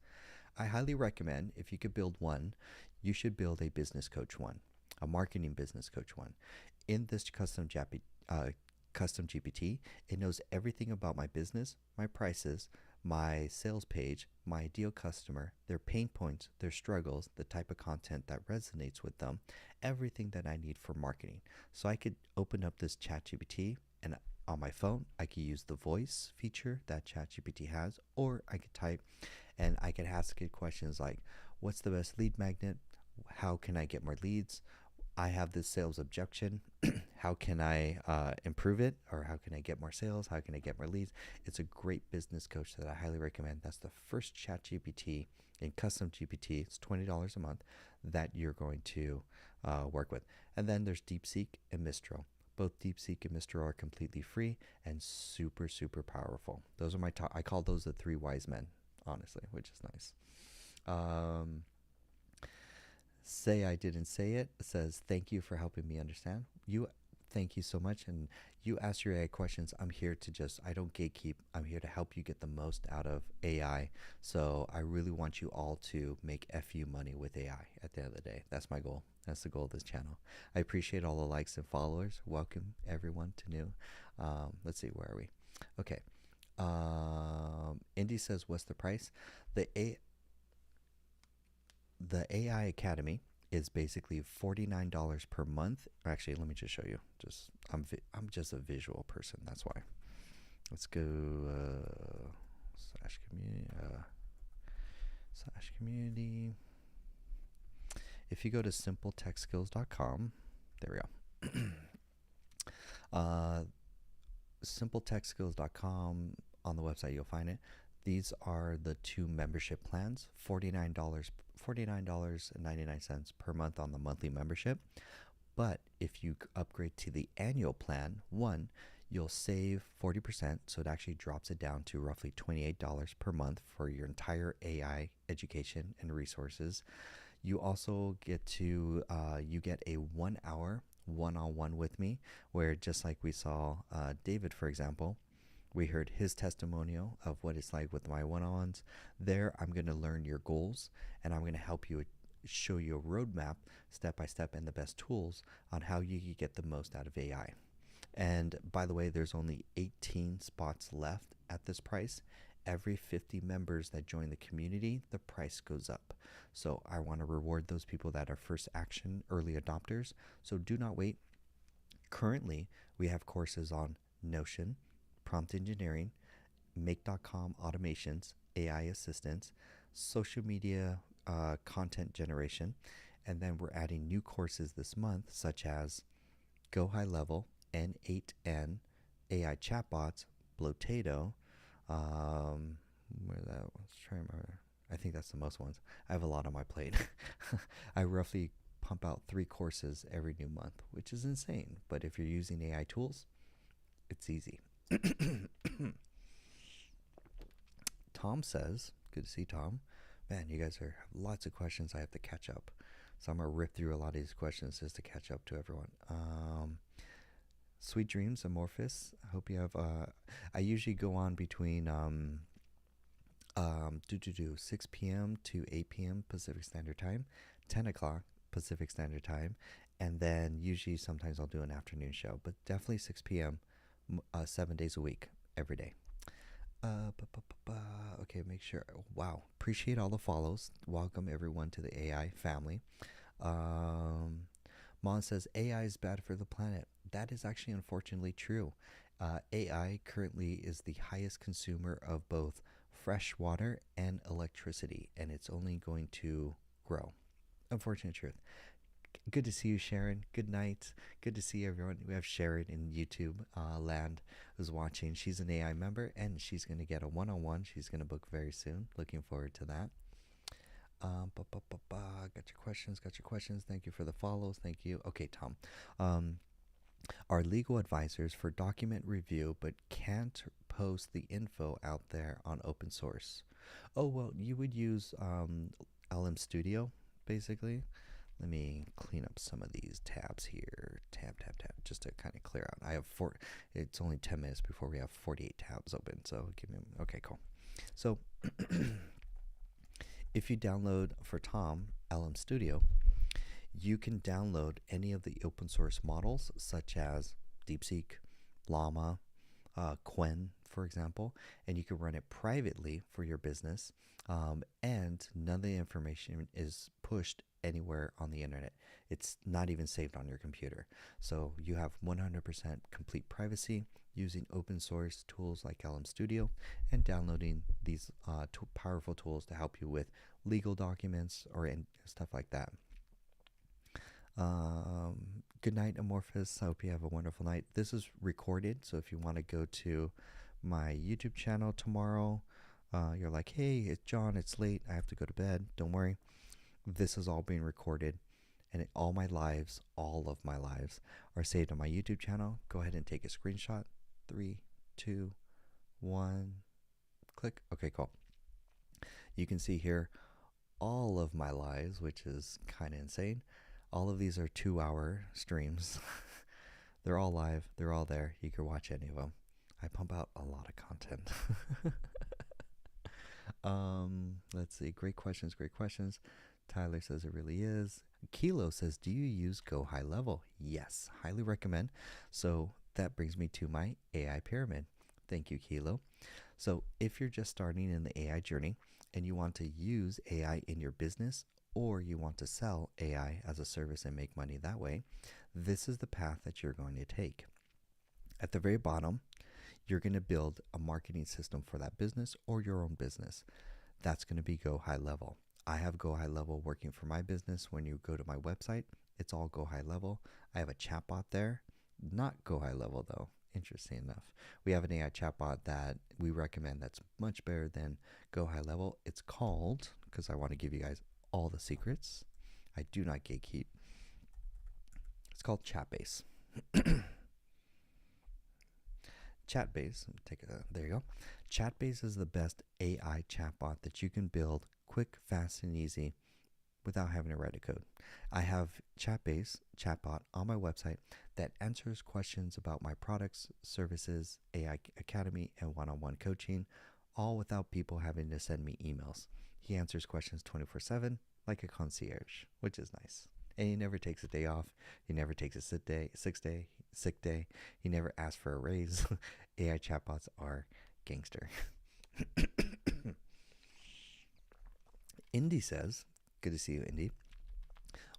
I highly recommend, if you could build one, you should build a business coach one, a marketing business coach one. In this custom GPT, it knows everything about my business, my prices, my sales page, my ideal customer, their pain points, their struggles, the type of content that resonates with them, everything that I need for marketing. So I could open up this ChatGPT, and on my phone, I could use the voice feature that ChatGPT has, or I could type and I could ask it questions like, what's the best lead magnet? How can I get more leads? I have this sales objection. How can I improve it? Or how can I get more sales? How can I get more leads? It's a great business coach that I highly recommend. That's the first ChatGPT in custom GPT. It's $20 a month that you're going to work with. And then there's DeepSeek and Mistral. Both DeepSeek and Mistral are completely free and super, super powerful. Those are my top. I call those the three wise men, honestly, which is nice. Um, Say I didn't say it says thank you for helping me understand. Thank you so much. And you ask your AI questions. I'm here to just, I don't gatekeep. I'm here to help you get the most out of AI. So I really want you all to make FU money with AI at the end of the day. That's my goal. That's the goal of this channel. I appreciate all the likes and followers. Welcome everyone to new. Let's see, where are we? Okay. Indy says, what's the price? The the AI Academy is basically $49 per month. Actually, let me just show you. I'm just a visual person. That's why. Let's go slash community. If you go to simpletechskills.com, there we go. Simpletechskills.com, on the website you'll find it. These are the two membership plans. $49.99 per month on the monthly membership. But if you upgrade to the annual plan, one, you'll save 40%, so it actually drops it down to roughly $28 per month for your entire AI education and resources. You also get to you get a 1 hour one-on-one with me, where just like we saw David, for example, we heard his testimonial of what it's like with my one-on-ones. There, I'm going to learn your goals, and I'm going to help you, show you a roadmap step by step and the best tools on how you can get the most out of AI. And by the way, there's only 18 spots left at this price. Every 50 members that join the community, the price goes up. So I want to reward those people that are first action early adopters. So do not wait. Currently, we have courses on Notion, prompt engineering, make.com automations, AI assistance, social media content generation, and then we're adding new courses this month, such as Go High Level, N8N, AI chatbots, Blotato. Where that? Let's try and remember. I think that's the most ones. I have a lot on my plate. I roughly pump out 3 courses every new month, which is insane. But if you're using AI tools, it's easy. Tom says, good to see Tom. Man, you guys have lots of questions I have to catch up. So I'm going to rip through a lot of these questions just to catch up to everyone. Sweet dreams, Amorphous. I hope you have, I usually go on between 6 p.m. to 8 p.m. Pacific Standard Time, 10 o'clock Pacific Standard Time, and then usually sometimes I'll do an afternoon show, but definitely 6 p.m. 7 days a week, every day. Okay, make sure. Wow, appreciate all the follows. Welcome everyone to the AI family. Mon says AI is bad for the planet. That is actually unfortunately true. AI currently is the highest consumer of both fresh water and electricity, and it's only going to grow. Unfortunate truth. Good to see you, Sharon. Good night. Good to see everyone. We have Sharon in YouTube land who's watching. She's an AI member, and she's going to get a one-on-one. She's going to book very soon. Looking forward to that. Got your questions. Thank you for the follows. Thank you. Okay, Tom. Are legal advisors for document review but can't post the info out there on open source? Oh, well, you would use LM Studio, basically. Let me clean up some of these tabs here. Tab, just to kind of clear out. I have it's only 10 minutes before we have 48 tabs open. So give me, okay, cool. So if you download for Tom, LM Studio, you can download any of the open source models such as DeepSeek, Llama, Qwen, for example, and you can run it privately for your business, and none of the information is pushed anywhere on the internet. It's not even saved on your computer. So you have 100% complete privacy using open source tools like LM Studio and downloading these powerful tools to help you with legal documents or stuff like that. Good night, Amorphous. I hope you have a wonderful night. This is recorded, so if you want to go to my YouTube channel tomorrow, you're like, hey, it's John, it's late, I have to go to bed. Don't worry. This is all being recorded, And all my lives, all of my lives, are saved on my YouTube channel. Go ahead and take a screenshot. 3, 2, 1, click. Okay, cool. You can see here all of my lives, which is kind of insane. All of these are 2-hour streams. They're all live. They're all there. You can watch any of them. I pump out a lot of content. Let's see. Great questions. Great questions. Tyler says it really is. Kilo says, do you use Go High Level? Yes, highly recommend. So that brings me to my AI pyramid. Thank you, Kilo. So if you're just starting in the AI journey and you want to use AI in your business, or you want to sell AI as a service and make money that way, this is the path that you're going to take. At the very bottom, you're going to build a marketing system for that business or your own business. That's going to be Go High Level. I have Go High Level working for my business. When you go to my website, it's all Go High Level. I have a chatbot there, not Go High Level though. Interesting enough. We have an AI chatbot that we recommend that's much better than Go High Level. It's called, because I want to give you guys all the secrets, I do not gatekeep. It's called Chatbase. Chatbase, there you go. Chatbase is the best AI chatbot that you can build quick, fast, and easy without having to write a code. I have Chatbase chatbot on my website that answers questions about my products, services, AI Academy, and one-on-one coaching, all without people having to send me emails. He answers questions 24/7 like a concierge, which is nice. And he never takes a day off. He never takes a sick day. He never asks for a raise. AI chatbots are gangster. Indy says, good to see you, Indy.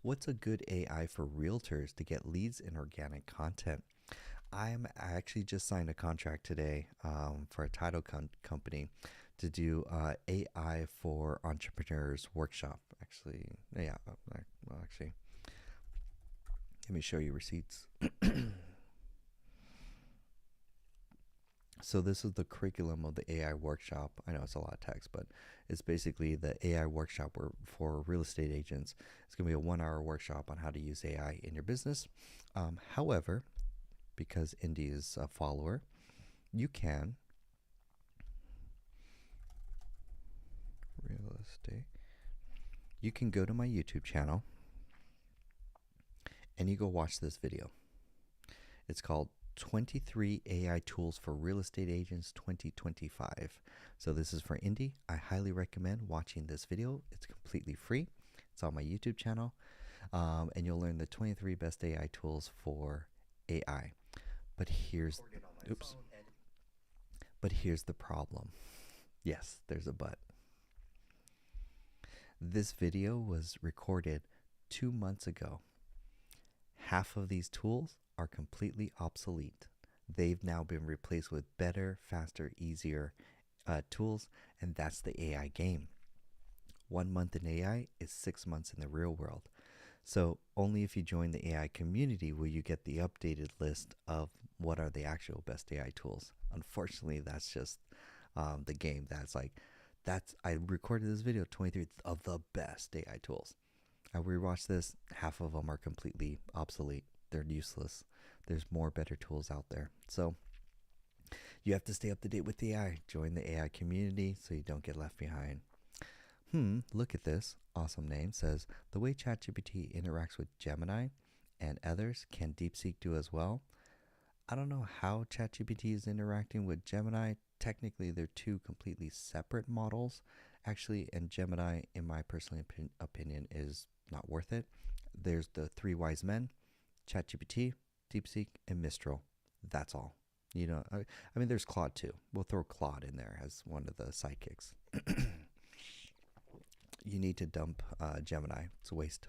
What's a good AI for realtors to get leads and organic content? I actually just signed a contract today for a title company to do AI for entrepreneurs workshop. Actually, yeah, well, actually, let me show you receipts. So this is the curriculum of the AI workshop. I know it's a lot of text, but it's basically the AI workshop for real estate agents. It's going to be a 1-hour workshop on how to use AI in your business. However, because Indy is a follower, you can real estate. You can go to my YouTube channel and you go watch this video. It's called 23 AI Tools for Real Estate Agents 2025. So this is for Indy. I highly recommend watching this video. It's completely free. It's on my YouTube channel. And you'll learn the 23 best AI tools for AI. But here's the problem. Yes, there's a but. This video was recorded 2 months ago. Half of these tools are completely obsolete. They've now been replaced with better, faster, easier tools, and that's the AI game. 1 month in AI is 6 months in the real world. So only if you join the AI community will you get the updated list of what are the actual best AI tools. Unfortunately, that's just the game. I recorded this video, 23 of the best AI tools. I rewatched this, half of them are completely obsolete. They're useless. There's more better tools out there. So you have to stay up to date with the AI. Join the AI community so you don't get left behind. Look at this. Awesome name says, the way ChatGPT interacts with Gemini and others, can DeepSeek do as well? I don't know how ChatGPT is interacting with Gemini. Technically, they're two completely separate models. Actually, and Gemini, in my personal opinion, is not worth it. There's the 3 wise men, ChatGPT, DeepSeek, and Mistral. That's all. You know, I mean, there's Claude too. We'll throw Claude in there as one of the sidekicks. You need to dump Gemini. It's a waste.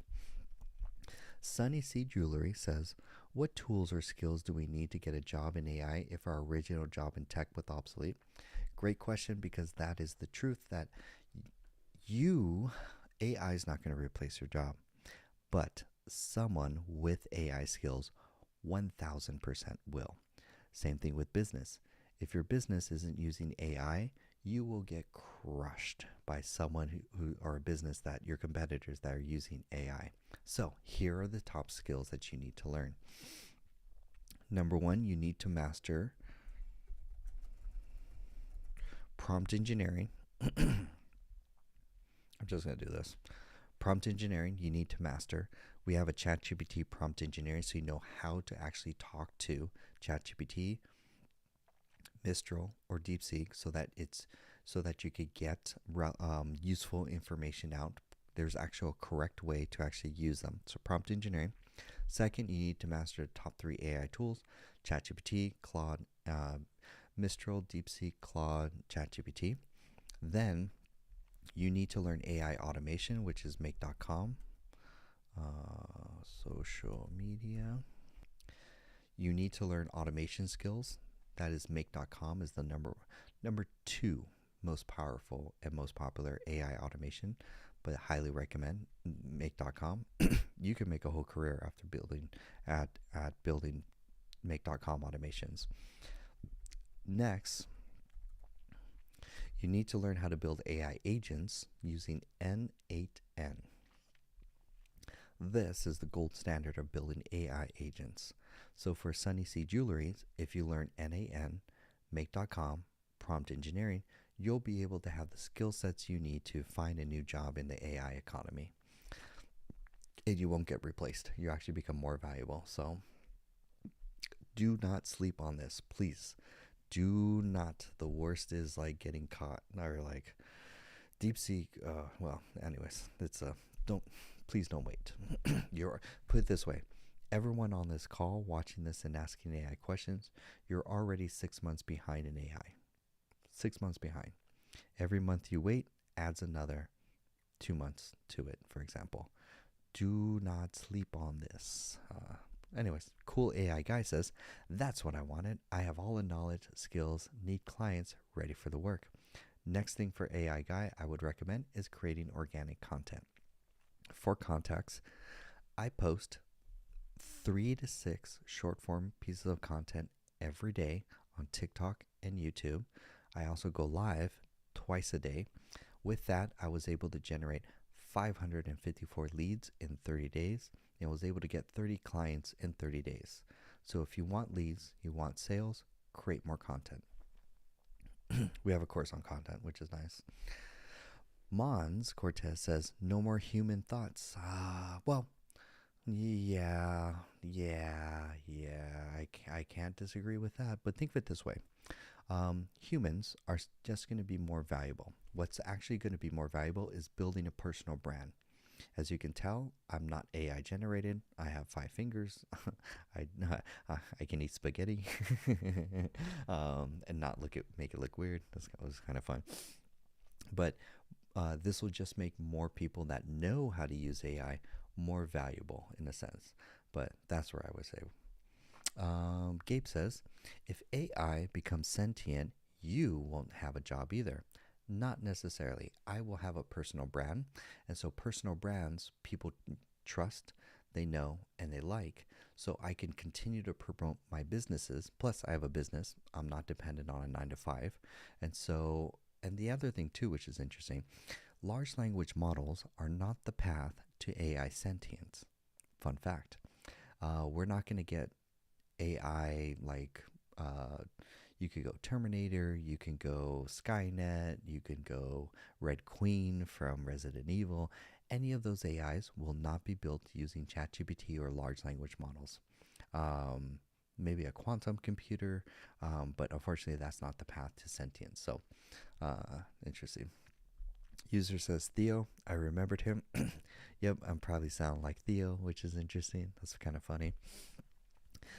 Sunny C Jewelry says, what tools or skills do we need to get a job in AI if our original job in tech was obsolete? Great question, because that is the truth, that AI is not going to replace your job, but someone with AI skills 1000% will. Same thing with business. If your business isn't using AI, you will get crushed by someone who or a business that your competitors that are using AI. So here are the top skills that you need to learn. Number one, you need to master prompt engineering. I'm just going to do this. Prompt engineering, you need to master. We have a ChatGPT prompt engineering, so you know how to actually talk to ChatGPT, Mistral, or DeepSeek, so that you could get useful information out. There's actual correct way to actually use them. So prompt engineering. Second, you need to master the top 3 AI tools: ChatGPT, Claude, Mistral, DeepSeek, Claude, ChatGPT. Then you need to learn AI automation, which is make.com, social media. You need to learn automation skills. That is make.com is the number 2 most powerful and most popular AI automation, but I highly recommend make.com. You can make a whole career after building at building make.com automations. Next, you need to learn how to build AI agents using N8N. This is the gold standard of building AI agents. So for Sunny C Jewelries, if you learn N8N, make.com, prompt engineering, you'll be able to have the skill sets you need to find a new job in the AI economy. And you won't get replaced. You actually become more valuable. So do not sleep on this, please. Do not. The worst is like getting caught, or like DeepSeek. Well, anyways, please don't wait. Put it this way: everyone on this call watching this and asking AI questions, you're already 6 months behind in AI. 6 months behind. Every month you wait adds another 2 months to it, for example. Do not sleep on this. Anyways, cool AI guy says, that's what I wanted. I have all the knowledge, skills, need clients ready for the work. Next thing for AI guy I would recommend is creating organic content. For context, I post 3 to 6 short form pieces of content every day on TikTok and YouTube. I also go live twice a day. With that, I was able to generate 554 leads in 30 days and was able to get 30 clients in 30 days. So if you want leads, you want sales, create more content. We have a course on content, which is nice. Mons Cortez says, no more human thoughts. Well, yeah, I can't disagree with that. But think of it this way. Humans are just going to be more valuable. What's actually going to be more valuable is building a personal brand. As you can tell, I'm not AI generated. I have 5 fingers. I can eat spaghetti and not make it look weird. That was kind of fun. But this will just make more people that know how to use AI more valuable in a sense. But that's where I would say. Gabe says, if AI becomes sentient, you won't have a job either. Not necessarily. I will have a personal brand. And so personal brands, people trust, they know, and they like. So I can continue to promote my businesses. Plus, I have a business. I'm not dependent on a 9 to 5. And the other thing too, which is interesting, large language models are not the path to AI sentience. Fun fact. We're not going to get AI like you could go Terminator, you can go Skynet, you can go Red Queen from Resident Evil. Any of those AIs will not be built using ChatGPT or large language models. Maybe a quantum computer, but unfortunately that's not the path to sentience. So interesting. User says, Theo, I remembered him. Yep, I'm probably sound like Theo, which is interesting. That's kind of funny.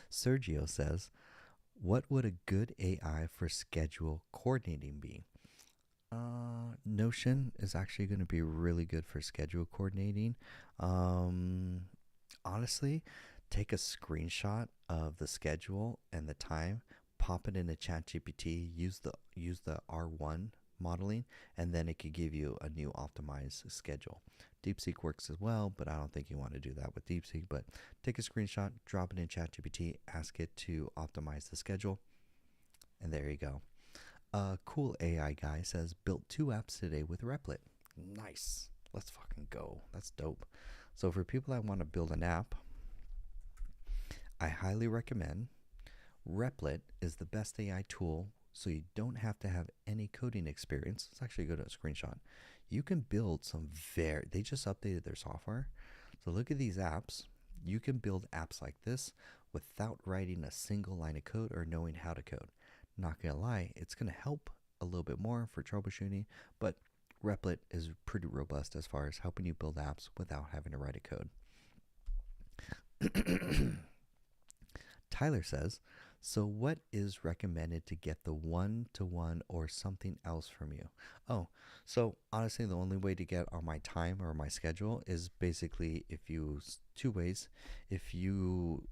Sergio says, what would a good AI for schedule coordinating be? Notion is actually going to be really good for schedule coordinating. Honestly, take a screenshot of the schedule and the time, pop it into ChatGPT, use the R1 modeling, and then it could give you a new optimized schedule. DeepSeek works as well, but I don't think you want to do that with DeepSeek. But take a screenshot, drop it in ChatGPT, ask it to optimize the schedule, and there you go. Cool AI guy says, built 2 apps today with Replit. Nice. Let's fucking go. That's dope. So for people that want to build an app, I highly recommend Replit is the best AI tool, so you don't have to have any coding experience. Let's actually go to a screenshot. You can build they just updated their software. So look at these apps. You can build apps like this without writing a single line of code or knowing how to code. Not gonna lie, it's gonna help a little bit more for troubleshooting, but Replit is pretty robust as far as helping you build apps without having to write a code. Tyler says, so what is recommended to get the one-to-one or something else from you? Oh, so honestly, the only way to get on my time or my schedule is basically two ways. If you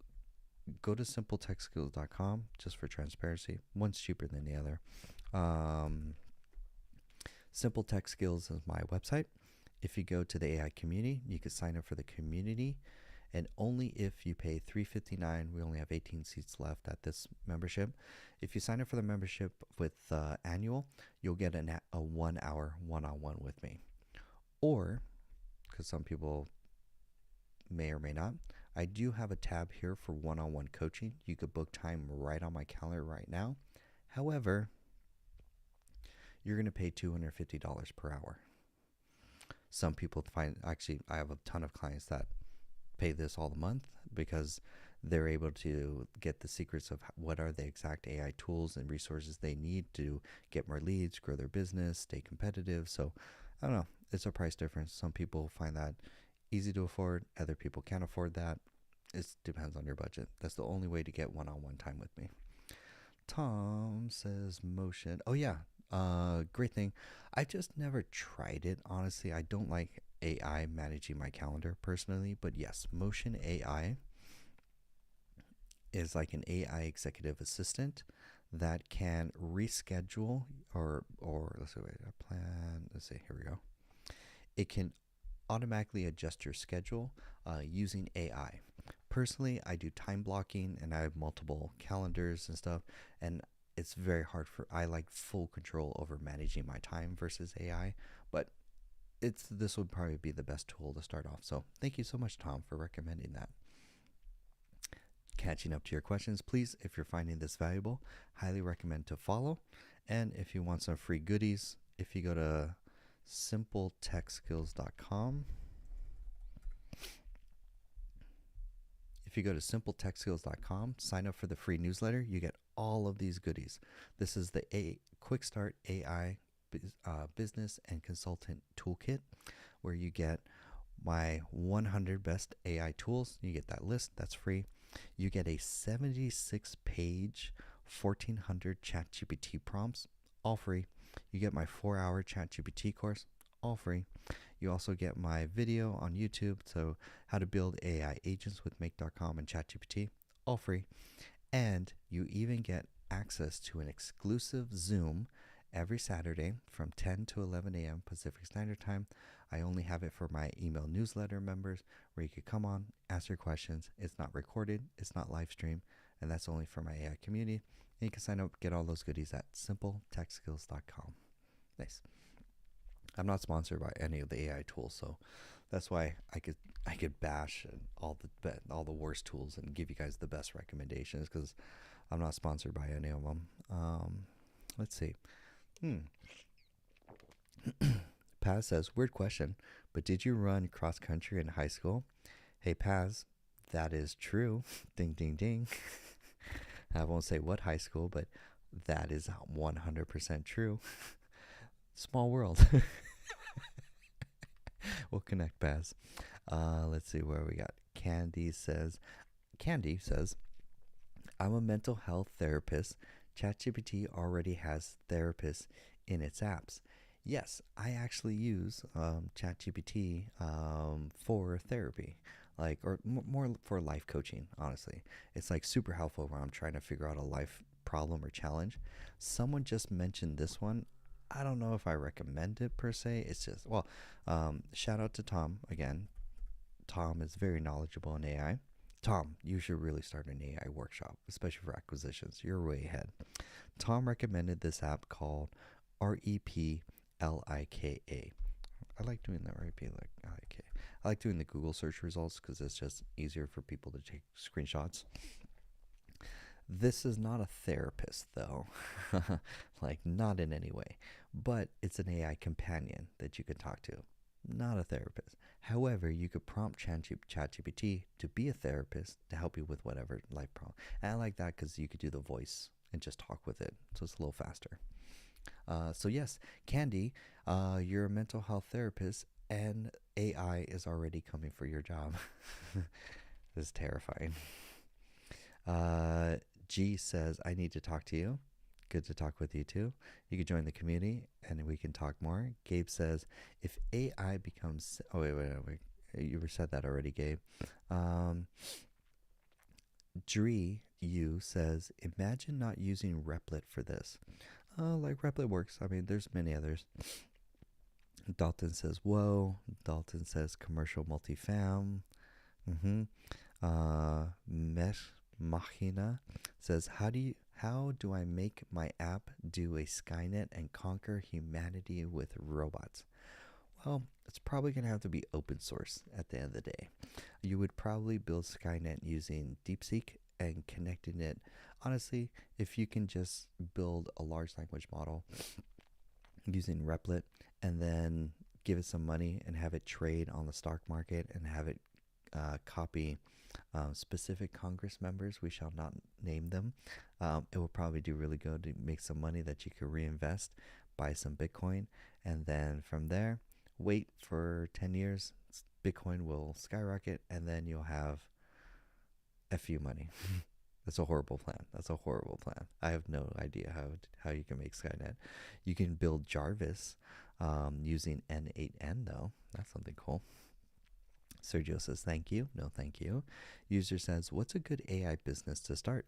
go to simpletechskills.com, just for transparency, one's cheaper than the other. Simple Tech Skills is my website. If you go to the AI community, you can sign up for the community. And only if you pay $359, we only have 18 seats left at this membership. If you sign up for the membership with annual, you'll get a 1 hour one-on-one with me. Or, because some people may or may not, I do have a tab here for one-on-one coaching. You could book time right on my calendar right now. However, you're going to pay $250 per hour. Some people actually, I have a ton of clients that pay this all the month because they're able to get the secrets of what are the exact AI tools and resources they need to get more leads, grow their business, stay competitive. So I don't know, it's a price difference. Some people find that easy to afford, other people can't afford that. It depends on your budget. That's the only way to get one-on-one time with me. Tom says Motion. Oh yeah, great thing. I just never tried it. Honestly, I don't like AI managing my calendar personally, but yes, Motion AI is like an AI executive assistant that can reschedule or let's see, wait, a plan. Let's see, here we go. It can automatically adjust your schedule using AI. Personally, I do time blocking and I have multiple calendars and stuff, and it's very hard I like full control over managing my time versus AI, but this would probably be the best tool to start off. So thank you so much, Tom, for recommending that. Catching up to your questions, please, if you're finding this valuable, highly recommend to follow. And if you want some free goodies, if you go to simpletechskills.com, sign up for the free newsletter, you get all of these goodies. This is the Quick Start AI Business and Consultant Toolkit, where you get my 100 best AI tools. You get that list, that's free. You get a 76-page 1400 ChatGPT prompts, all free. You get my 4-hour ChatGPT course, all free. You also get my video on YouTube, so how to build AI agents with Make.com and ChatGPT, all free. And you even get access to an exclusive Zoom every Saturday from 10 to 11 a.m. Pacific Standard Time. I only have it for my email newsletter members, where you could come on, ask your questions. It's not recorded, it's not live stream, and that's only for my AI community. And you can sign up, get all those goodies at simpletechskills.com. Nice. I'm not sponsored by any of the AI tools, so that's why I could bash all the worst tools and give you guys the best recommendations, because I'm not sponsored by any of them. Let's see. Paz says, weird question, but did you run cross country in high school? Hey Paz, that is true. Ding ding ding. I won't say what high school, but that is 100% true. Small world. We'll connect, Paz. Let's see where we got. Candy says, I'm a mental health therapist. ChatGPT already has therapists in its apps. Yes, I actually use ChatGPT for therapy, or more for life coaching, honestly. It's like super helpful when I'm trying to figure out a life problem or challenge. Someone just mentioned this one. I don't know if I recommend it per se. It's just, shout out to Tom again. Tom is very knowledgeable in AI. Tom, you should really start an AI workshop, especially for acquisitions. You're way ahead. Tom recommended this app called REPLIKA. I like doing that, REPLIKA. I like doing the Google search results because it's just easier for people to take screenshots. This is not a therapist, though, like, not in any way, but it's an AI companion that you can talk to, not a therapist. However, you could prompt ChatGPT to be a therapist to help you with whatever life problem. And I like that because you could do the voice and just talk with it, so it's a little faster. So, yes, Candy, you're a mental health therapist, and AI is already coming for your job. This is terrifying. Uh, G says, I need to talk to you. Good to talk with you too. You could join the community and we can talk more. Gabe says, if AI becomes. Oh, wait. You said that already, Gabe. Um, Dree U says, imagine not using Replit for this. Like Replit works. I mean, there's many others. Dalton says, whoa. Dalton says, commercial multifam. Mm-hmm. Mesh Machina says, how do I make my app do a Skynet and conquer humanity with robots? Well, it's probably going to have to be open source at the end of the day. You would probably build Skynet using DeepSeek and connecting it. Honestly, if you can just build a large language model using Replit and then give it some money and have it trade on the stock market and have it copy specific Congress members, we shall not name them, it will probably do really good to make some money that you could reinvest, buy some Bitcoin, and then from there, wait for 10 years, Bitcoin will skyrocket, and then you'll have FU money. That's a horrible plan. That's a horrible plan. I have no idea how you can make Skynet. You can build Jarvis using N8N, though. That's something cool. Sergio says, thank you. No, thank you. User says, what's a good AI business to start?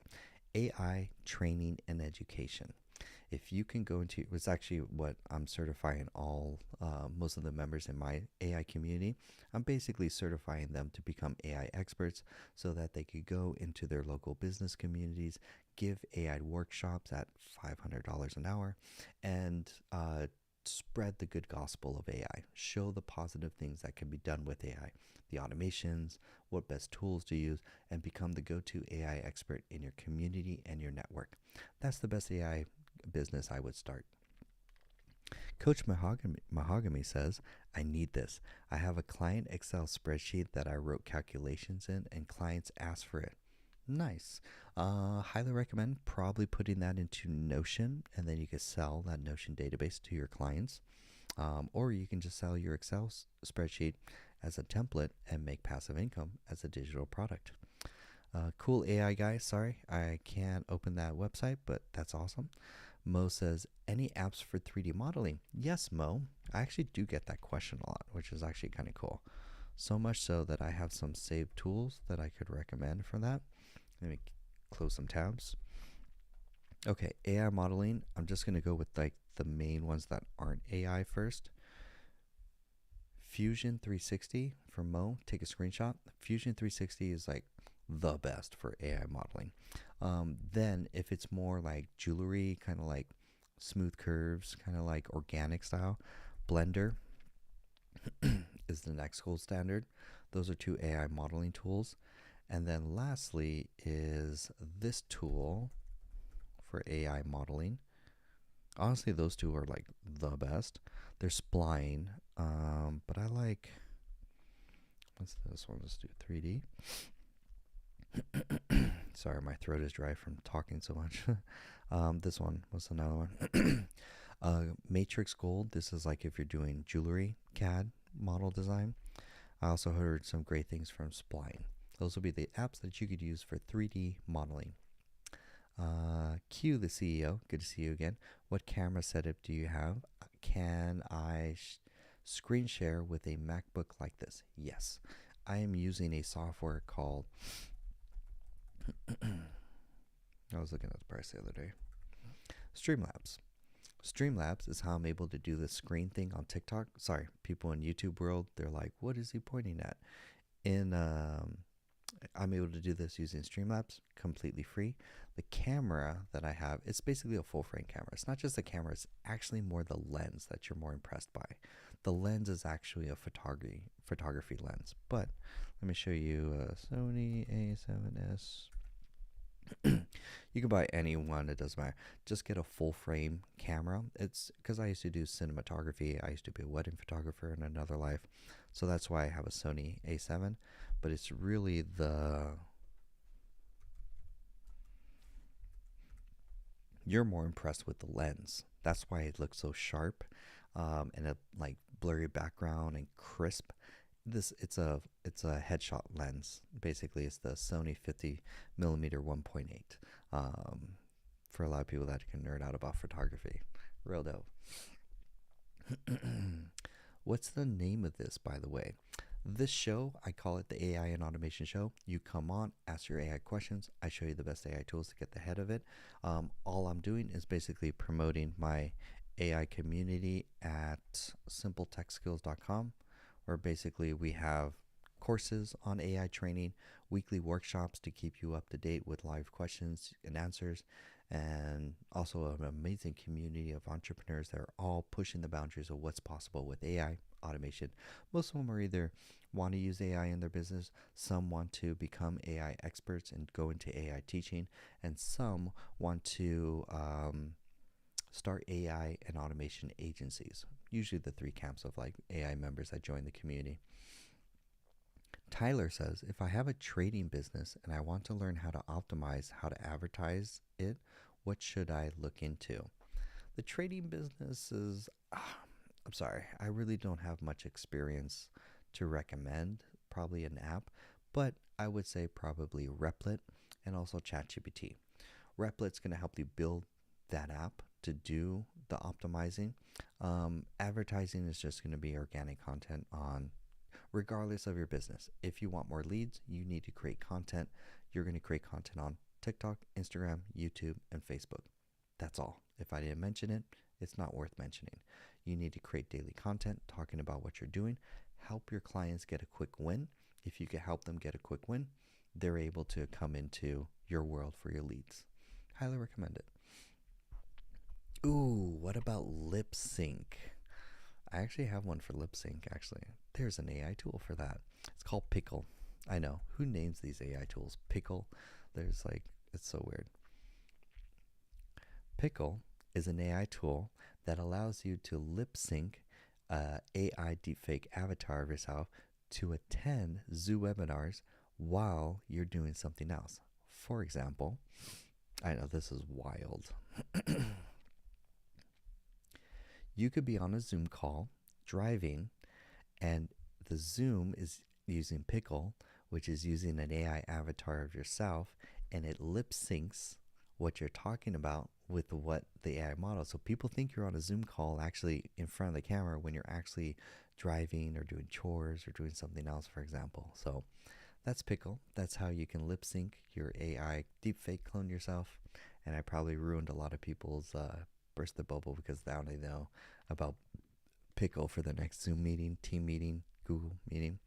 AI training and education. If you can go into, it's actually what I'm certifying most of the members in my AI community. I'm basically certifying them to become AI experts so that they could go into their local business communities, give AI workshops at $500 an hour, and spread the good gospel of AI. Show the positive things that can be done with AI, the automations, what best tools to use, and become the go-to AI expert in your community and your network. That's the best AI business I would start. Coach Mahogany says, I need this. I have a client Excel spreadsheet that I wrote calculations in, and clients ask for it. Nice. Highly recommend probably putting that into Notion, and then you can sell that Notion database to your clients. Or you can just sell your Excel spreadsheet as a template and make passive income as a digital product. Cool AI guy. Sorry, I can't open that website, but that's awesome. Mo says, any apps for 3D modeling? Yes, Mo. I actually do get that question a lot, which is actually kind of cool. So much so that I have some saved tools that I could recommend for that. Let me close some tabs. Okay, AI modeling. I'm just going to go with like the main ones that aren't AI first. Fusion 360 for Mo. Take a screenshot. Fusion 360 is like the best for AI modeling. Then if it's more like jewelry, kind of like smooth curves, kind of like organic style, Blender is the next gold standard. Those are two AI modeling tools. And then lastly is this tool for AI modeling. Honestly, those two are like the best. They're Spline, but I like, what's this one? Let's do 3D. Sorry, my throat is dry from talking so much. This one, what's another one? Matrix Gold. This is like if you're doing jewelry CAD model design. I also heard some great things from Spline. Those will be the apps that you could use for 3D modeling. Q, the CEO, good to see you again. What camera setup do you have? Can I screen share with a MacBook like this? Yes. I am using a software called I was looking at the price the other day. Streamlabs. Streamlabs is how I'm able to do the screen thing on TikTok. Sorry, people in YouTube world, they're like, what is he pointing at? In I'm able to do this using Streamlabs completely free. The camera that I have, it's basically a full frame camera. It's not just the camera, it's actually more the lens that you're more impressed by. The lens is actually a photography lens. But let me show you a Sony A7S. You can buy any one, it doesn't matter. Just get a full frame camera. It's because I used to do cinematography. I used to be a wedding photographer in another life. So that's why I have a Sony A7. But it's really you're more impressed with the lens. That's why it looks so sharp, and a like blurry background and crisp. It's a headshot lens. Basically, it's the Sony 50mm 1.8. For a lot of people that can nerd out about photography, real dope. What's the name of this, by the way? This show, I call it the AI and Automation Show. You come on, ask your AI questions. I show you the best AI tools to get the head of it. All I'm doing is basically promoting my AI community at simpletechskills.com, where basically we have courses on AI training, weekly workshops to keep you up to date with live questions and answers, and also an amazing community of entrepreneurs that are all pushing the boundaries of what's possible with AI automation. Most of them are either want to use AI in their business, some want to become AI experts and go into AI teaching, and some want to start AI and automation agencies. Usually the three camps of like AI members that join the community. Tyler says, if I have a trading business and I want to learn how to optimize how to advertise it, what should I look into? The trading business is, I'm sorry, I really don't have much experience to recommend. Probably an app, but I would say probably Replit and also ChatGPT. Replit's going to help you build that app to do the optimizing. Advertising is just going to be organic content on, regardless of your business. If you want more leads, you need to create content. You're going to create content on TikTok, Instagram, YouTube, and Facebook. That's all. If I didn't mention it, it's not worth mentioning. You need to create daily content talking about what you're doing. Help your clients get a quick win. If you can help them get a quick win, they're able to come into your world for your leads. Highly recommend it. Ooh, what about lip sync? I actually have one for lip sync, actually. There's an AI tool for that. It's called Pickle. I know. Who names these AI tools? Pickle. There's like, it's so weird. Pickle is an AI tool that allows you to lip sync AI deepfake avatar of yourself to attend Zoo webinars while you're doing something else. For example, I know this is wild. You could be on a Zoom call driving, and the Zoom is using Pickle, which is using an AI avatar of yourself, and it lip syncs what you're talking about with what the AI model. So people think you're on a Zoom call actually in front of the camera when you're actually driving or doing chores or doing something else, for example. So that's Pickle. That's how you can lip sync your AI deepfake clone yourself. And I probably ruined a lot of people's burst the bubble because now they know about Pickle for the next Zoom meeting, team meeting, Google meeting.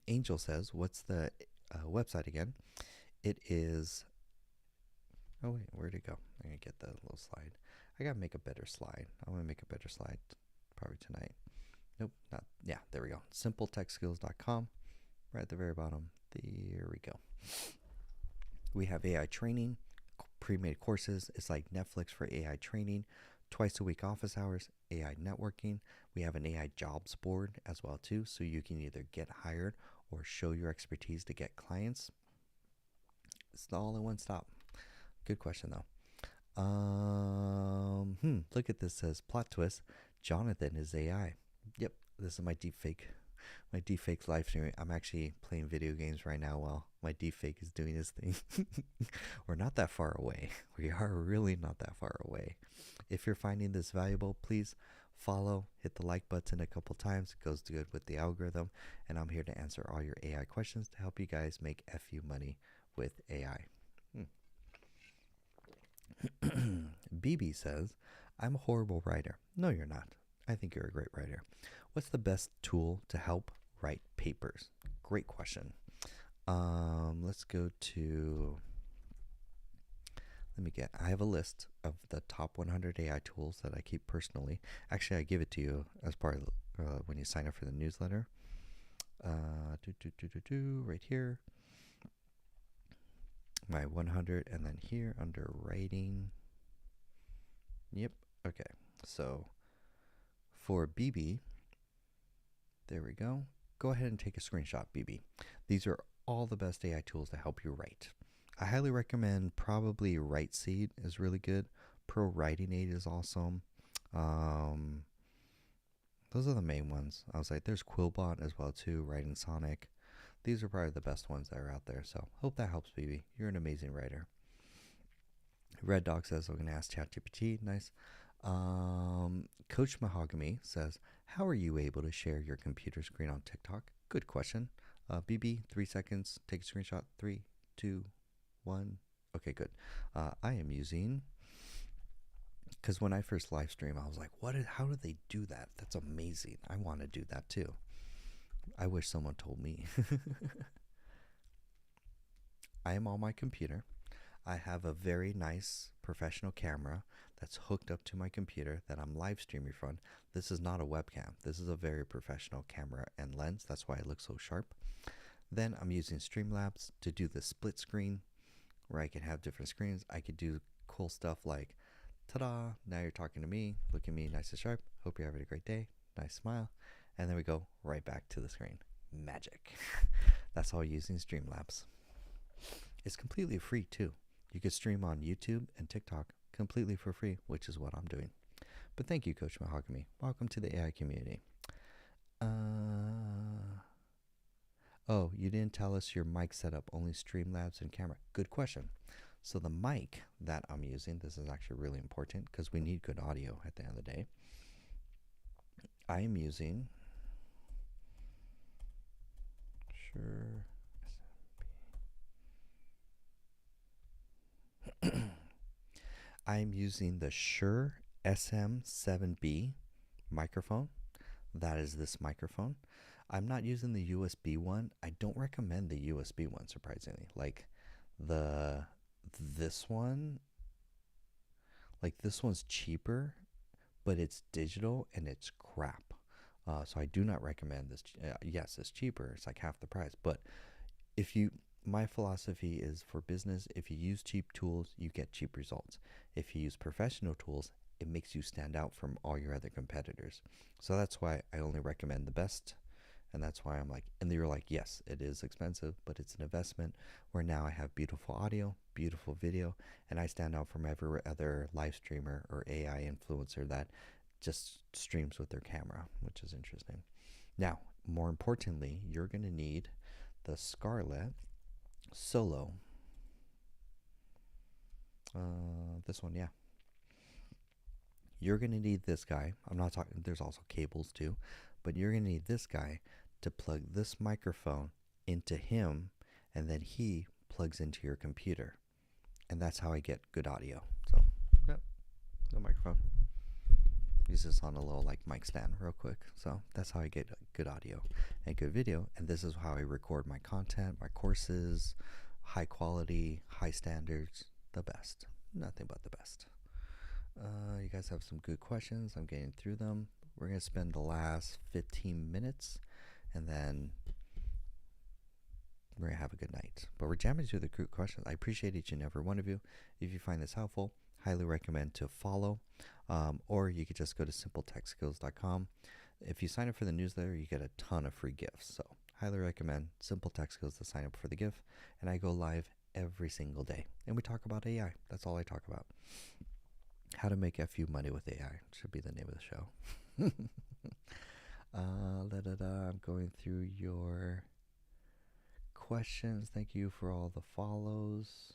Angel says, what's the website again? It is, oh wait, where'd it go? I'm going to get the little slide. I got to make a better slide. I'm going to make a better slide probably tonight. Nope, not, yeah, there we go. Simpletechskills.com, right at the very bottom. There we go. We have AI training, pre-made courses. It's like Netflix for AI training, twice a week office hours, AI networking. We have an AI jobs board as well too, so you can either get hired or show your expertise to get clients. It's all in one stop. Good question though. Look at this, says plot twist. Jonathan is AI. Yep, this is my deepfake live stream. I'm actually playing video games right now while my deepfake is doing his thing. We're not that far away. We are really not that far away. If you're finding this valuable, please follow, hit the like button a couple times. It goes good with the algorithm. And I'm here to answer all your AI questions to help you guys make FU money with AI. BB says, I'm a horrible writer. No, you're not. I think you're a great writer. What's the best tool to help write papers? great question. Let's go to, I have a list of the top 100 AI tools that I keep personally. Actually, I give it to you as part of when you sign up for the newsletter. Right here. My 100, and then here under writing. Yep. Okay. So for BB, there we go. Go ahead and take a screenshot, BB. These are all the best AI tools to help you write. I highly recommend probably WriteSeed is really good. Pro Writing Aid is awesome. Those are the main ones. I was like, there's Quillbot as well too, Writing Sonic. These are probably the best ones that are out there. So hope that helps, BB. You're an amazing writer. Red Dog says, I'm going to ask ChatGPT. Nice. Coach Mahogany says, how are you able to share your computer screen on TikTok? Good question. BB, 3 seconds. Take a screenshot. 3, 2, 1. Okay, good. I am using, because when I first live stream, I was like, how do they do that? That's amazing. I want to do that too. I wish someone told me. I am on my computer. I have a very nice professional camera that's hooked up to my computer that I'm live streaming from. This is not a webcam. This is a very professional camera and lens. That's why it looks so sharp. Then I'm using Streamlabs to do the split screen where I can have different screens. I could do cool stuff like, ta-da, now you're talking to me. Look at me, nice and sharp. Hope you're having a great day. Nice smile. And then we go right back to the screen. Magic. That's all using Streamlabs. It's completely free too. You could stream on YouTube and TikTok completely for free, which is what I'm doing. But thank you, Coach Mahogany. Welcome to the AI community. Oh, you didn't tell us your mic setup, only Streamlabs and camera. Good question. So the mic that I'm using, this is actually really important because we need good audio at the end of the day. I am using Shure. I'm using the Shure SM7B microphone. That is this microphone. I'm not using the USB one. I don't recommend the USB one, surprisingly. Like this one, this one's cheaper, but it's digital and it's crap. So I do not recommend this. Yes, it's cheaper. It's like half the price. But my philosophy is for business, if you use cheap tools, you get cheap results. If you use professional tools, it makes you stand out from all your other competitors. So that's why I only recommend the best. And that's why I'm like, and you're like, yes, it is expensive, but it's an investment where now I have beautiful audio, beautiful video, and I stand out from every other live streamer or AI influencer that just streams with their camera, which is interesting. Now, more importantly, you're going to need the Scarlett Solo. This one, yeah. You're going to need this guy. I'm not talking, there's also cables too, but you're going to need this guy to plug this microphone into him, and then he plugs into your computer. And that's how I get good audio. So, yep, the microphone. Use this on a little mic stand real quick. So that's how I get good audio and good video. And this is how I record my content, my courses, high quality, high standards, the best. Nothing but the best. You guys have some good questions. I'm getting through them. We're going to spend the last 15 minutes and then we're going to have a good night. But we're jamming through the group questions. I appreciate each and every one of you. If you find this helpful, highly recommend to follow. Or you could just go to simpletechskills.com. If you sign up for the newsletter, you get a ton of free gifts. So highly recommend Simple Tech Skills to sign up for the gift. And I go live every single day. And we talk about AI. That's all I talk about. How to make a few money with AI should be the name of the show. I'm going through your questions. Thank you for all the follows.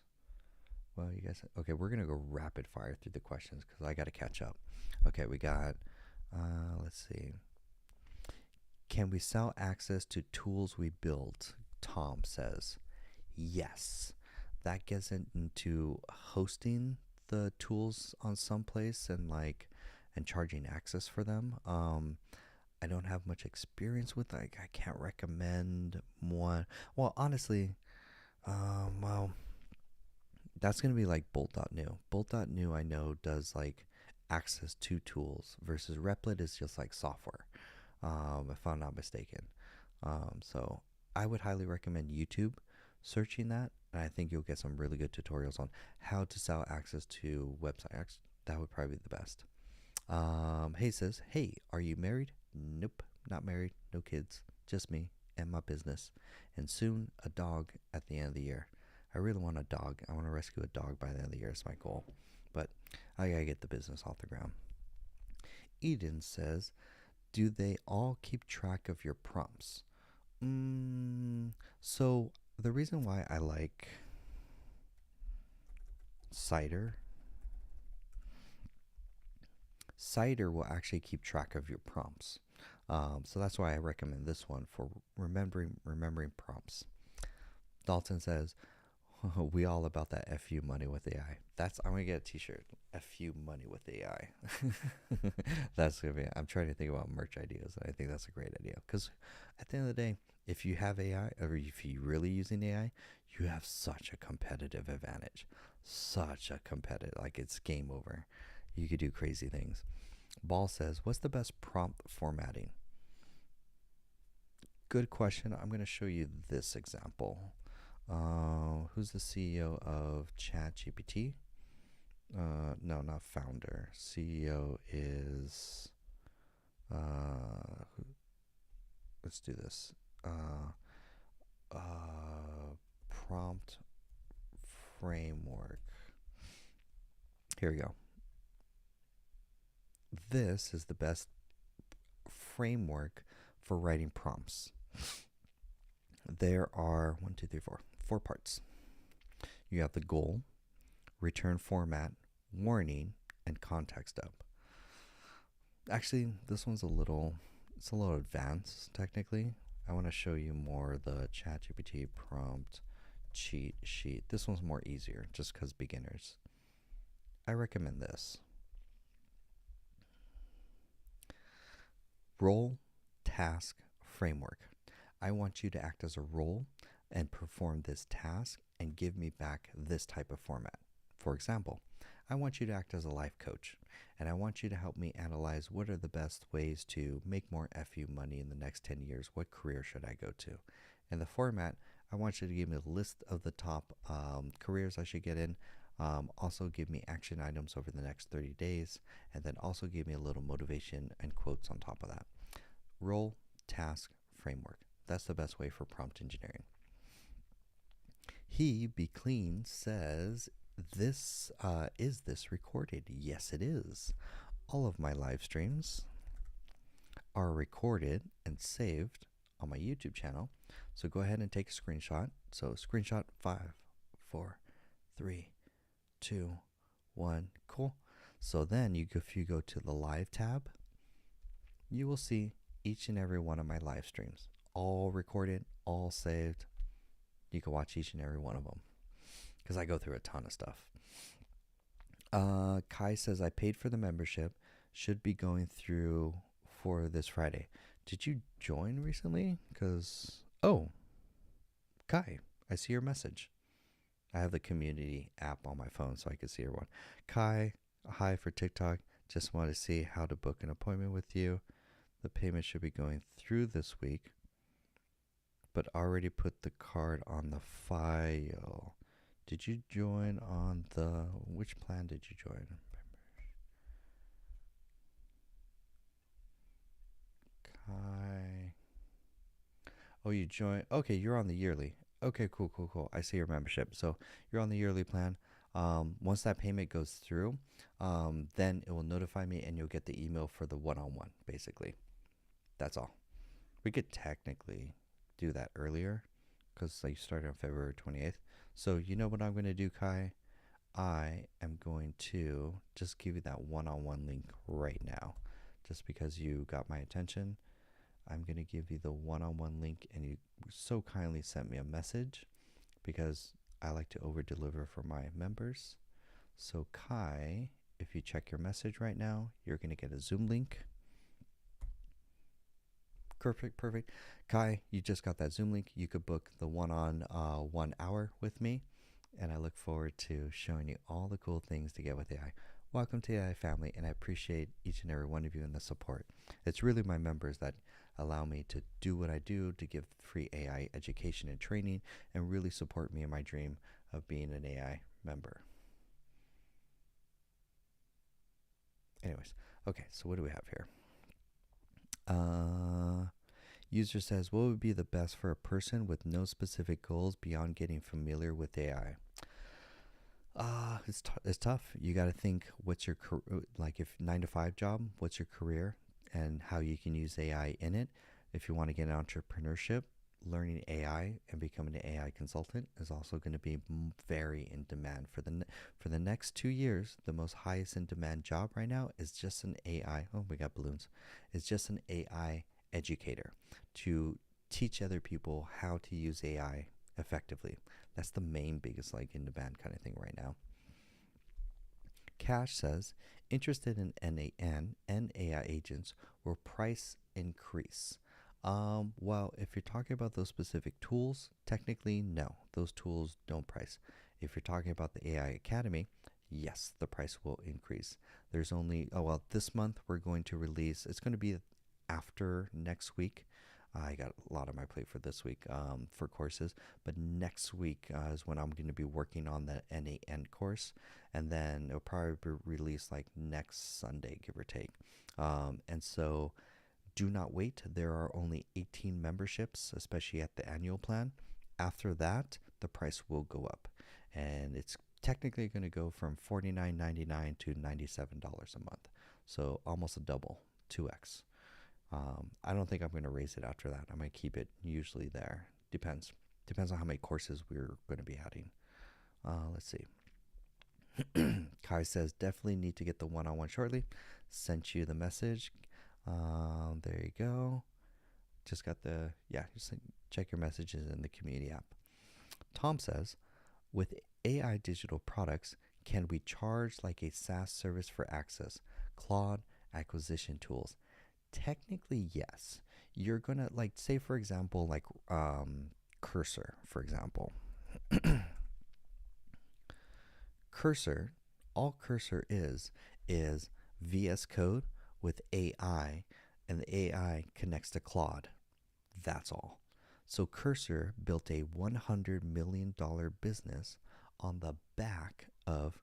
Well, you guys, okay, we're going to go rapid fire through the questions because I got to catch up. Okay, we got, let's see. Can we sell access to tools we built? Tom says, yes. That gets into hosting the tools on someplace and charging access for them. I don't have much experience with. Like, I can't recommend one. Well, honestly, well, that's gonna be like Bolt.new. Bolt.new I know does like access to tools versus Replit is just like software, if I'm not mistaken. So I would highly recommend YouTube searching that, and I think you'll get some really good tutorials on how to sell access to websites. That would probably be the best. Hey says, hey, are you married? Nope, not married, no kids, just me and my business, and soon a dog at the end of the year. I really want a dog. I want to rescue a dog by the end of the year. It's my goal, but I gotta get the business off the ground. Eden says, do they all keep track of your prompts? So the reason why I like Cider will actually keep track of your prompts. So that's why I recommend this one for remembering prompts. Dalton says, we all about that FU money with AI. I'm gonna get a t-shirt. FU money with AI. That's gonna be, I'm trying to think about merch ideas. I think that's a great idea. Because at the end of the day, if you have AI, or if you're really using AI, you have such a competitive advantage. Such a competitive, like it's game over. You could do crazy things. Ball says, what's the best prompt formatting? Good question. I'm going to show you this example. Who's the CEO of ChatGPT? No, not founder. CEO is, let's do this. Prompt framework. Here we go. This is the best framework for writing prompts. There are 4 parts. You have the goal, return format, warning, and context dump. Actually, this one's a little advanced technically. I want to show you more the ChatGPT prompt cheat sheet. This one's more easier just because beginners. I recommend this. Role, task, framework. I want you to act as a role and perform this task and give me back this type of format. For example, I want you to act as a life coach, and I want you to help me analyze what are the best ways to make more FU money in the next 10 years. What career should I go to? In the format, I want you to give me a list of the top careers I should get in. Also give me action items over the next 30 days, and then also give me a little motivation and quotes on top of that. Role, task, framework. That's the best way for prompt engineering. He Be Clean says, is this recorded? Yes, it is. All of my live streams are recorded and saved on my YouTube channel. So go ahead and take a screenshot. So screenshot 5, 4, 3, 2, 1. Cool. So then if you go to the live tab, you will see each and every one of my live streams, all recorded, all saved. You can watch each and every one of them because I go through a ton of stuff. Kai says, I paid for the membership, should be going through for this Friday. Did you join recently? Because, oh, Kai, I see your message. I have the community app on my phone so I can see everyone. Kai, hi for TikTok. Just want to see how to book an appointment with you. The payment should be going through this week, but already put the card on the file. Did you join on which plan did you join? Kai. Oh, you joined. Okay, you're on the yearly. Okay, cool. I see your membership. So you're on the yearly plan. Once that payment goes through, then it will notify me and you'll get the email for the one-on-one, basically. That's all. We could technically do that earlier because you started on February 28th. So you know what I'm going to do, Kai? I am going to just give you that one-on-one link right now. Just because you got my attention, I'm going to give you the one-on-one link, and you so kindly sent me a message because I like to over-deliver for my members. So Kai, if you check your message right now, you're going to get a Zoom link. Perfect, perfect. Kai, you just got that Zoom link. You could book the one on 1 hour with me, and I look forward to showing you all the cool things to get with AI. Welcome to AI family, and I appreciate each and every one of you in the support. It's really my members that allow me to do what I do, to give free AI education and training, and really support me in my dream of being an AI member. Anyways, okay, so what do we have here? User says, what would be the best for a person with no specific goals beyond getting familiar with AI? It's tough. You got to think, what's your like, if 9 to 5 job, what's your career and how you can use AI in it. If you want to get an entrepreneurship, learning AI and becoming an AI consultant is also going to be very in demand for the next 2 years. The most highest in demand job right now is just an AI. Oh, we got balloons. It's just an AI educator to teach other people how to use AI effectively. That's the main biggest like in demand kind of thing right now. Cash says, interested in NAN and AI agents, will price increase? Well, if you're talking about those specific tools, technically, no, those tools don't price. If you're talking about the AI Academy, yes, the price will increase. There's only, oh, well, this month we're going to release, it's going to be after next week. I got a lot on my plate for this week for courses, but next week is when I'm going to be working on the NAN course, and then it'll probably be released like next Sunday, give or take. And so do not wait. There are only 18 memberships, especially at the annual plan. After that, the price will go up, and it's technically going to go from $49.99 to $97 a month. So almost a double, 2x. I don't think I'm going to raise it after that. I might keep it usually there. Depends on how many courses we're going to be adding. Let's see. Kai says, definitely need to get the one-on-one shortly. Sent you the message. There you go. Just got the, yeah, just check your messages in the community app. Tom says, with AI digital products, can we charge like a SaaS service for access, Claude, acquisition tools? Technically, yes. You're going to, like, say, for example, like Cursor, for example. Cursor, all Cursor is VS Code with AI, and the AI connects to Claude. That's all. So Cursor built a $100 million business on the back of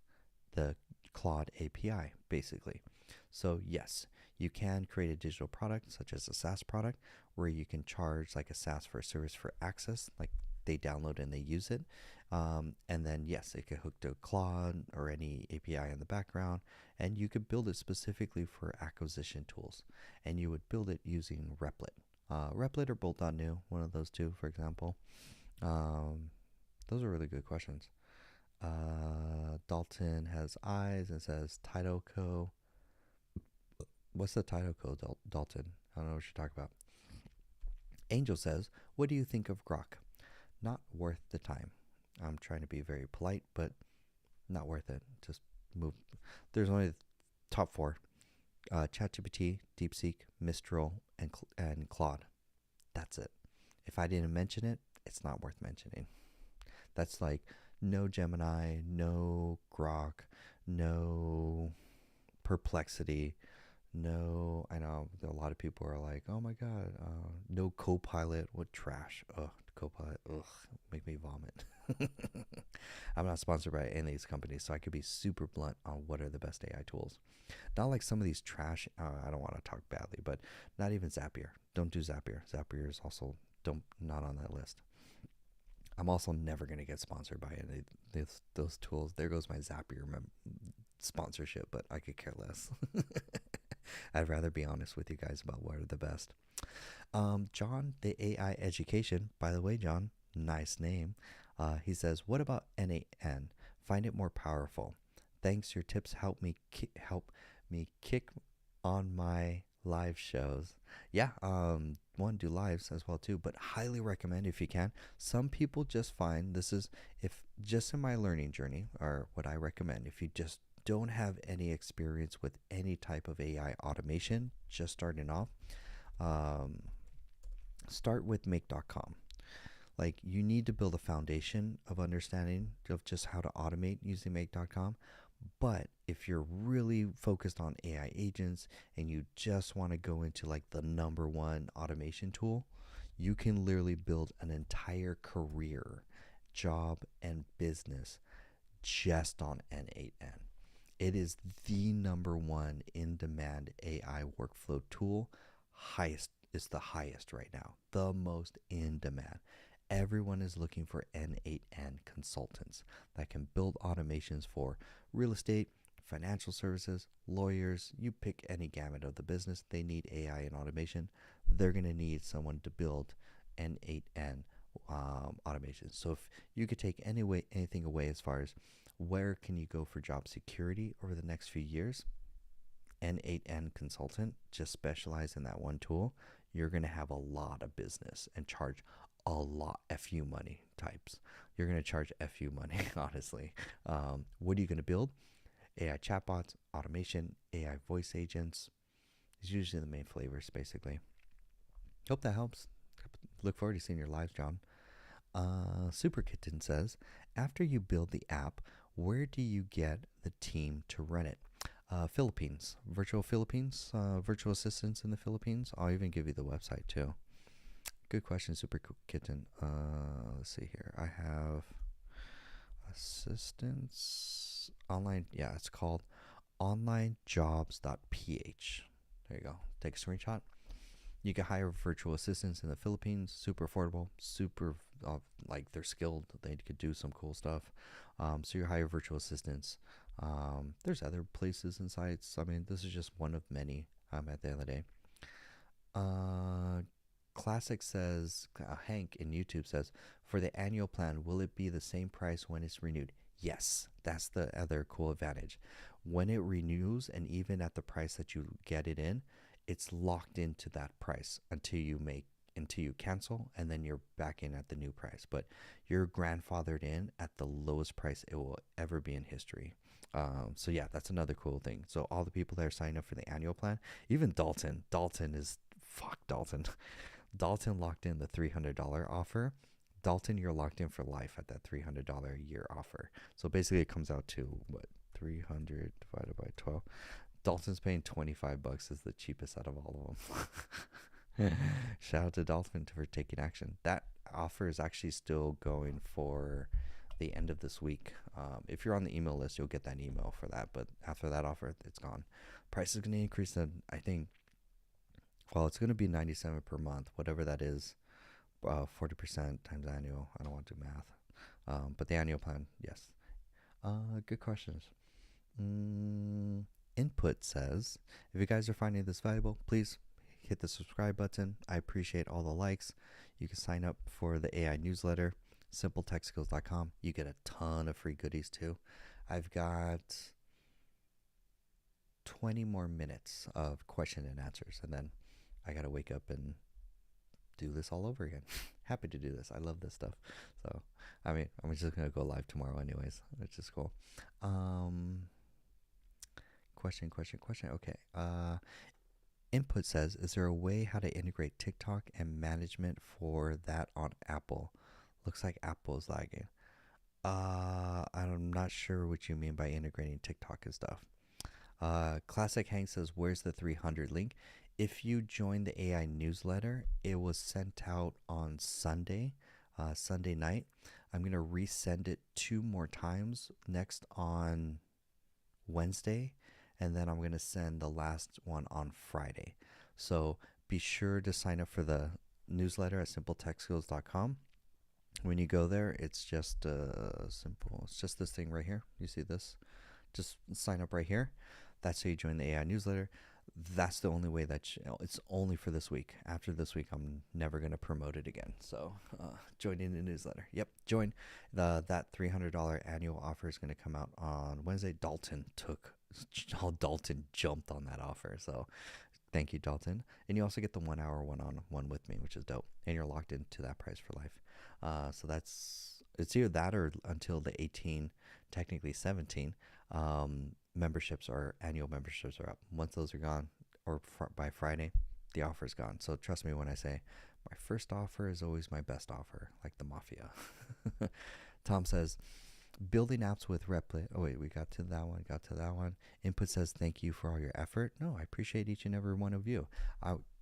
the Claude API, basically. So yes, you can create a digital product such as a SaaS product where you can charge like a SaaS for a service for access, like they download and they use it. And then yes, it could hook to Claude or any API in the background, and you could build it specifically for acquisition tools, and you would build it using Replit. Replit or Bolt.new, one of those two, for example. Those are really good questions. Dalton has eyes and says TitleCo. What's the TitleCo, Dalton? I don't know what you're talking about. Angel says, what do you think of Grok? Not worth the time. I'm trying to be very polite, but not worth it. Just move. There's only the top 4. ChatGPT, DeepSeek, Mistral, and Claude. That's it. If I didn't mention it, it's not worth mentioning. That's like no Gemini, no Grok, no Perplexity, no, I know a lot of people are like, oh my God, no Copilot. What trash. Ugh, Copilot. Ugh, make me vomit. I'm not sponsored by any of these companies, so I could be super blunt on what are the best AI tools. Not like some of these trash, I don't want to talk badly, but not even Zapier. Don't do Zapier. Zapier is also not on that list. I'm also never going to get sponsored by any of those tools. There goes my Zapier sponsorship, but I could care less. I'd rather be honest with you guys about what are the best. John, the AI education, by the way, John, nice name. He says, what about NAN? Find it more powerful. Thanks, your tips help me kick on my live shows. Yeah, one, do lives as well too, but highly recommend if you can. Some people just find this is, if just in my learning journey, or what I recommend, if you just don't have any experience with any type of AI automation, just starting off, start with make.com. Like, you need to build a foundation of understanding of just how to automate using make.com. But if you're really focused on AI agents and you just want to go into like the number one automation tool, you can literally build an entire career, job, and business just on N8N. It is the number one in demand AI workflow tool. Highest is the highest right now, the most in demand. Everyone is looking for N8N consultants that can build automations for real estate, financial services, lawyers. You pick any gamut of the business, they need AI and automation. They're going to need someone to build N8N automation. So if you could take anything away as far as where can you go for job security over the next few years, N8N consultant, just specialize in that one tool, you're going to have a lot of business and charge a lot FU money types. You're going to charge FU money, honestly. What are you going to build? AI chatbots, automation, AI voice agents. It's usually the main flavors, basically. Hope that helps. Look forward to seeing your lives, John. Super Kitten says, after you build the app, where do you get the team to run it? Philippines, virtual Philippines, virtual assistants in the Philippines. I'll even give you the website too. Good question, Super Kitten. Let's see here. I have assistants online. Yeah, it's called onlinejobs.ph. There you go. Take a screenshot. You can hire virtual assistants in the Philippines. Super affordable. Super, like, they're skilled. They could do some cool stuff. So you hire virtual assistants. There's other places and sites. I mean, this is just one of many at the end of the day. Classic says, Hank in YouTube says, for the annual plan, will it be the same price when it's renewed? Yes, that's the other cool advantage. When it renews, and even at the price that you get it in, it's locked into that price until you cancel, and then you're back in at the new price. But you're grandfathered in at the lowest price it will ever be in history. So yeah, that's another cool thing. So all the people that are signing up for the annual plan, even Dalton locked in the $300 offer. Dalton, you're locked in for life at that $300 a year offer. So basically it comes out to what, 300 divided by 12. Dalton's paying $25 is the cheapest out of all of them. Shout out to Dalton for taking action. That offer is actually still going for the end of this week. If you're on the email list, you'll get that email for that. But after that offer, it's gone. Price is going to increase to, I think, well, it's going to be $97 per month, whatever that is. 40% times annual. I don't want to do math. But the annual plan, yes. Good questions. Input says, if you guys are finding this valuable, please hit the subscribe button. I appreciate all the likes. You can sign up for the AI newsletter, simpletechskills.com. You get a ton of free goodies too. I've got 20 more minutes of question and answers, and then I got to wake up and do this all over again. Happy to do this. I love this stuff. So, I mean, I'm just going to go live tomorrow anyways, which is cool. Question. Okay. Input says, is there a way how to integrate TikTok and management for that on Apple? Looks like Apple's lagging. I'm not sure what you mean by integrating TikTok and stuff. Classic Hank says, where's the 300 link? If you join the AI newsletter, it was sent out on Sunday night. I'm going to resend it 2 more times, next on Wednesday, and then I'm going to send the last one on Friday. So be sure to sign up for the newsletter at simpletechskills.com. When you go there, it's just simple. It's just this thing right here. You see this? Just sign up right here. That's how you join the AI newsletter. That's the only way that it's only for this week. After this week, I'm never going to promote it again. So join in the newsletter. Yep, join. That $300 annual offer is going to come out on Wednesday. Dalton jumped on that offer. So thank you, Dalton. And you also get the 1 hour one-on-one with me, which is dope. And you're locked into that price for life. So it's either that or until the 18, technically 17, annual memberships are up. Once those are gone, or by Friday, the offer's gone. So trust me when I say My first offer is always my best offer, like the mafia. Tom says, building apps with Replit. Oh, wait, we got to that one. Got to that one. Input says, thank you for all your effort. No, I appreciate each and every one of you.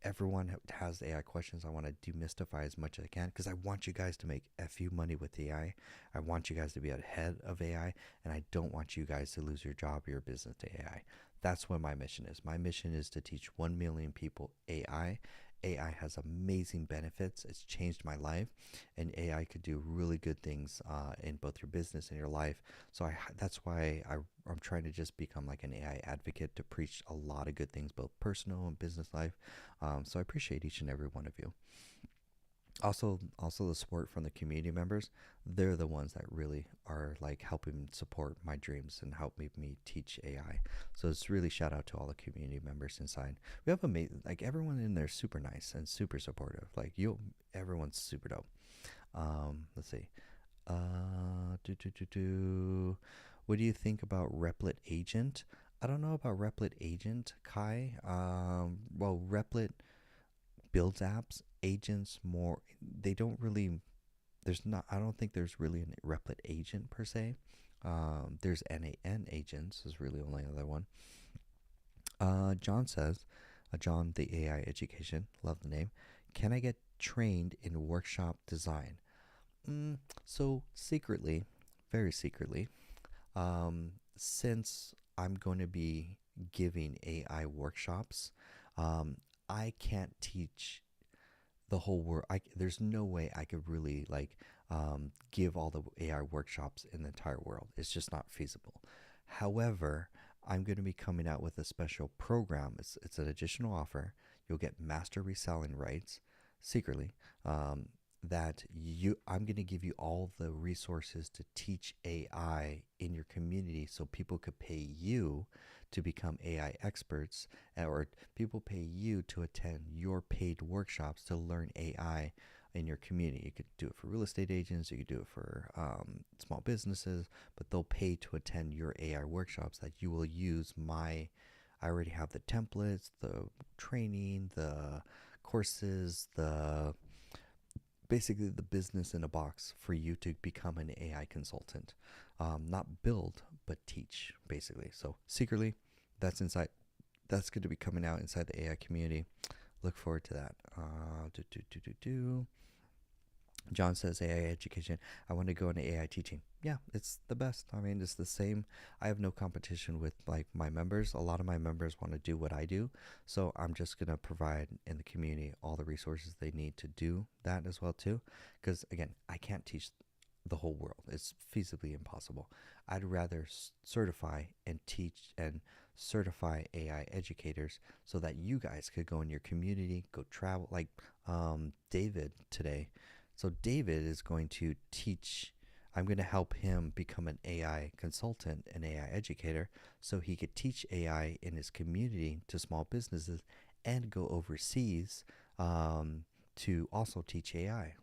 Everyone has AI questions. I want to demystify as much as I can because I want you guys to make FU money with AI. I want you guys to be ahead of AI, and I don't want you guys to lose your job or your business to AI. That's what my mission is. My mission is to teach 1 million people AI. AI has amazing benefits. It's changed my life, and AI could do really good things in both your business and your life. So that's why I'm trying to just become like an AI advocate to preach a lot of good things, both personal and business life. So I appreciate each and every one of you. Also the support from the community members. They're the ones that really are like helping support my dreams and help me teach AI. So it's really shout out to all the community members inside. We have like everyone in there is super nice and super supportive. Like everyone's super dope. Let's see. What do you think about Replit Agent? I don't know about Replit Agent, Kai. Well, Replit builds apps. Agents more, they don't really, I don't think there's really a Replit agent per se. There's NAN agents is really the only other one. John says, John the AI education, love the name. Can I get trained in workshop design? So secretly, very secretly, since I'm going to be giving AI workshops, I can't teach the whole world. There's no way I could really give all the AI workshops in the entire world. It's just not feasible. However, I'm going to be coming out with a special program. It's an additional offer. You'll get master reselling rights secretly. I'm going to give you all the resources to teach AI in your community, so people could pay you to become AI experts, or people pay you to attend your paid workshops to learn AI in your community. You could do it for real estate agents, you could do it for small businesses, but they'll pay to attend your AI workshops that you will use I already have the templates, the training, the courses, basically the business in a box for you to become an AI consultant. Not build, but teach, basically. So secretly, that's going to be coming out inside the AI community. Look forward to that. John says AI education. I want to go into AI teaching. Yeah, it's the best. I mean, it's the same. I have no competition with like my members. A lot of my members want to do what I do. So I'm just going to provide in the community all the resources they need to do that as well too. Because again, I can't teach the whole world. It's feasibly impossible. I'd rather certify and teach and certify AI educators so that you guys could go in your community, go travel like David today. So David is going to teach. I'm going to help him become an AI consultant, an AI educator, so he could teach AI in his community to small businesses and go overseas to also teach AI.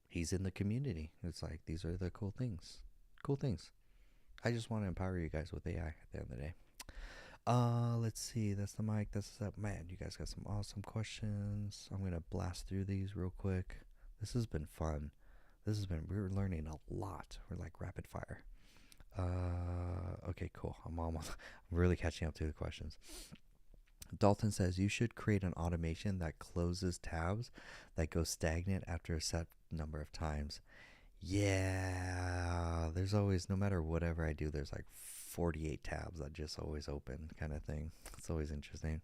He's in the community. It's like, these are the cool things. Cool things. I just want to empower you guys with AI at the end of the day. Let's see. That's the mic. That's that. Man, you guys got some awesome questions. I'm going to blast through these real quick. This has been fun. We're learning a lot. We're like rapid fire. Okay, cool. I'm really catching up to the questions. Dalton says you should create an automation that closes tabs that go stagnant after a set number of times. Yeah, there's always, no matter whatever I do, there's like 48 tabs that just always open kind of thing. It's always interesting.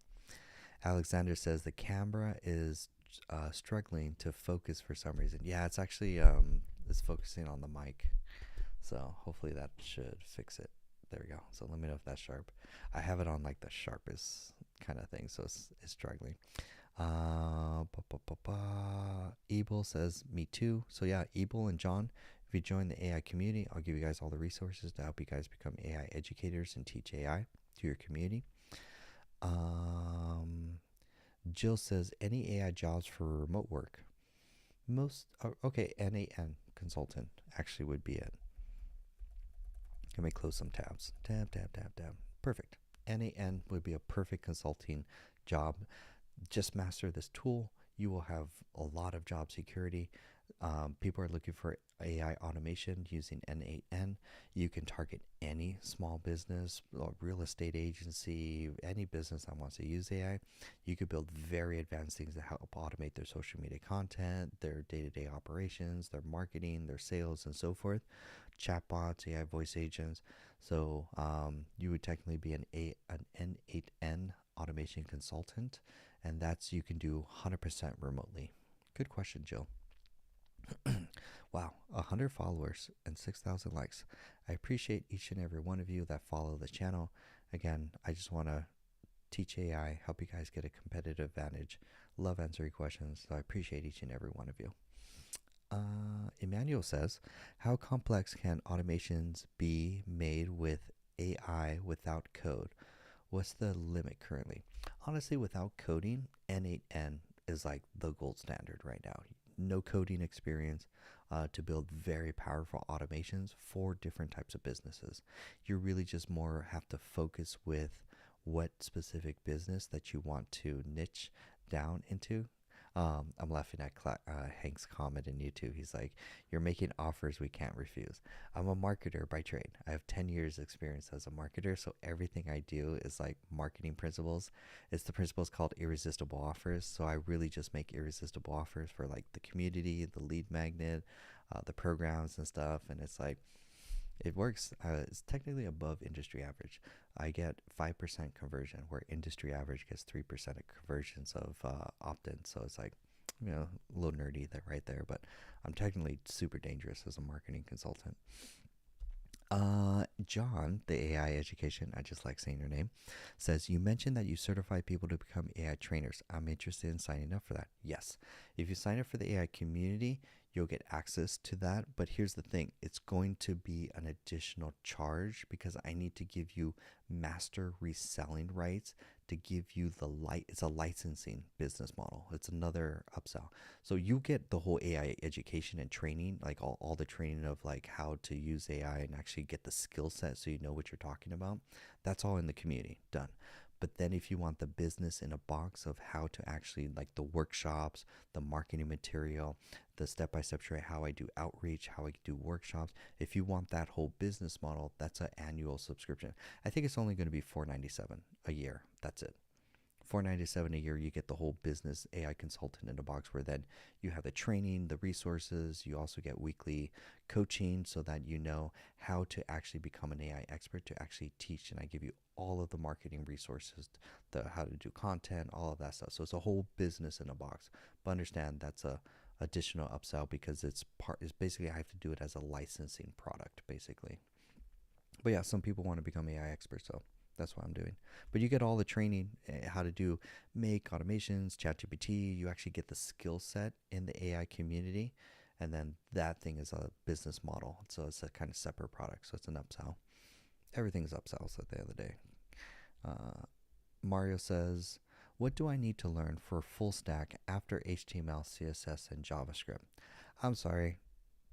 Alexander says the camera is struggling to focus for some reason. Yeah, it's actually it's focusing on the mic. So hopefully that should fix it. There we go. So let me know if that's sharp. I have it on like the sharpest kind of thing, so it's struggling. Ebel says me too. So yeah, Ebel and John, if you join the AI community, I'll give you guys all the resources to help you guys become AI educators and teach AI to your community. Jill says any AI jobs for remote work? Okay, NAN consultant actually would be it. Let me close some tabs. Tab. Perfect. NAN would be a perfect consulting job. Just master this tool. you will have a lot of job security. People are looking for AI automation using N8N. You can target any small business or real estate agency, any business that wants to use AI. You could build very advanced things that help automate their social media content, their day-to-day operations, their marketing, their sales, and so forth. Chatbots, AI voice agents. So you would technically be an N8N automation consultant, and that's you can do 100% remotely. Good question, Jill. Wow, 100 followers and 6,000 likes. I appreciate each and every one of you that follow the channel. Again, I just want to teach AI, help you guys get a competitive advantage. Love answering questions, so I appreciate each and every one of you. Emmanuel says, how complex can automations be made with AI without code? What's the limit currently? Honestly, without coding, N8N is like the gold standard right now. No coding experience to build very powerful automations for different types of businesses. You really just more have to focus with what specific business that you want to niche down into. I'm laughing at Hank's comment in YouTube. He's like, "You're making offers we can't refuse." I'm a marketer by trade. I have 10 years experience as a marketer, so everything I do is like marketing principles. It's the principles called irresistible offers. So I really just make irresistible offers for like the community, the lead magnet, the programs and stuff. And it's like, it works. It's technically above industry average. I get 5% conversion, where industry average gets 3% of conversions of opt-in. So it's like, a little nerdy there, right there. But I'm technically super dangerous as a marketing consultant. John, the AI education, I just like saying your name, says, you mentioned that you certify people to become AI trainers. I'm interested in signing up for that. Yes. If you sign up for the AI community, you'll get access to that. But here's the thing, it's going to be an additional charge because I need to give you master reselling rights to give you it's a licensing business model. It's another upsell. So you get the whole AI education and training, like all the training of like how to use AI and actually get the skill set so you know what you're talking about. That's all in the community, done. But then if you want the business in a box of how to actually, like the workshops, the marketing material, the step-by-step how I do outreach, how I do workshops, if you want that whole business model, that's an annual subscription. I think it's only going to be $497 a year. That's it. $497 a year, you get the whole business AI consultant in a box, where then you have the training, the resources. You also get weekly coaching so that you know how to actually become an AI expert, to actually teach. And I give you all of the marketing resources, how to do content, all of that stuff. So it's a whole business in a box. But understand that's a additional upsell because it's basically I have to do it as a licensing product basically. But yeah, some people want to become AI experts, so that's what I'm doing. But you get all the training, how to make automations, ChatGPT. You actually get the skill set in the AI community. And then that thing is a business model. So it's a kind of separate product. So it's an upsell. Everything's upsells at the end of the day. Mario says, what do I need to learn for full stack after HTML, CSS, and JavaScript? I'm sorry.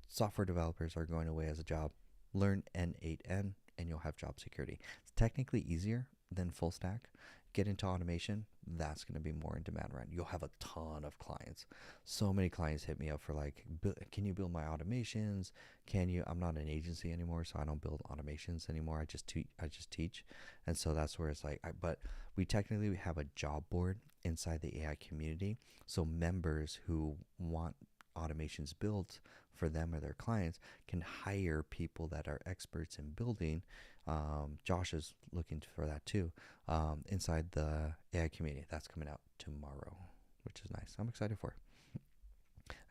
Software developers are going away as a job. Learn N8N and you'll have job security. It's technically easier than full stack. Get into automation, that's going to be more in demand, right? You'll have a ton of clients. So many clients hit me up for like, can you build my automations? I'm not an agency anymore, so I don't build automations anymore. I just teach. And so that's where it's like, but we technically have a job board inside the AI community. So members who want automations built for them or their clients can hire people that are experts in building. Josh is looking for that too, inside the AI community. That's coming out tomorrow, which is nice. I'm excited for it.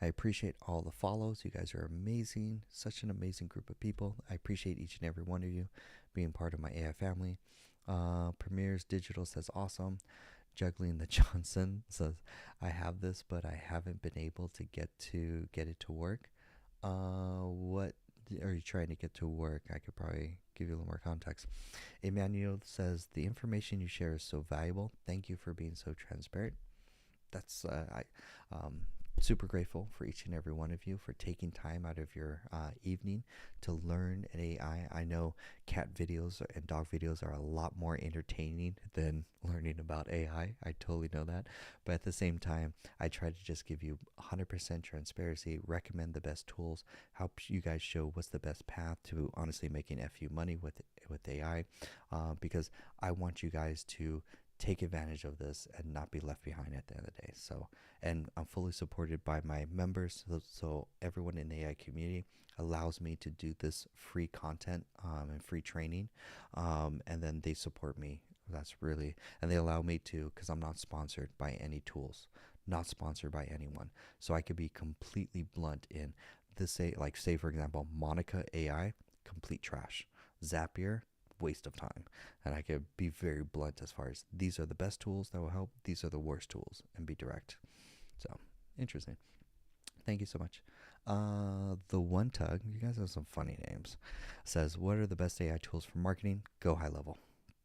I appreciate all the follows. You guys are amazing. Such an amazing group of people. I appreciate each and every one of you being part of my AI family. Premiers Digital says awesome. Juggling the Johnson says, I have this, but I haven't been able to get it to work. What are you trying to get to work? I could probably give you a little more context. Emmanuel says, the information you share is so valuable. Thank you for being so transparent. That's super grateful for each and every one of you for taking time out of your evening to learn an AI. I know cat videos and dog videos are a lot more entertaining than learning about AI. I totally know that. But at the same time, I try to just give you 100% transparency, recommend the best tools, help you guys show what's the best path to honestly making FU money with AI, because I want you guys to take advantage of this and not be left behind at the end of the day. So, and I'm fully supported by my members. So everyone in the AI community allows me to do this free content and free training, and then they support me. That's really, and they allow me to, because I'm not sponsored by any tools, not sponsored by anyone. So I could be completely blunt in this. Say for example, Monica AI, complete trash. Zapier, waste of time. And I could be very blunt as far as these are the best tools that will help, these are the worst tools, and be direct. So interesting. Thank you so much. The One Tug, you guys have some funny names, says, what are the best AI tools for marketing? Go high level.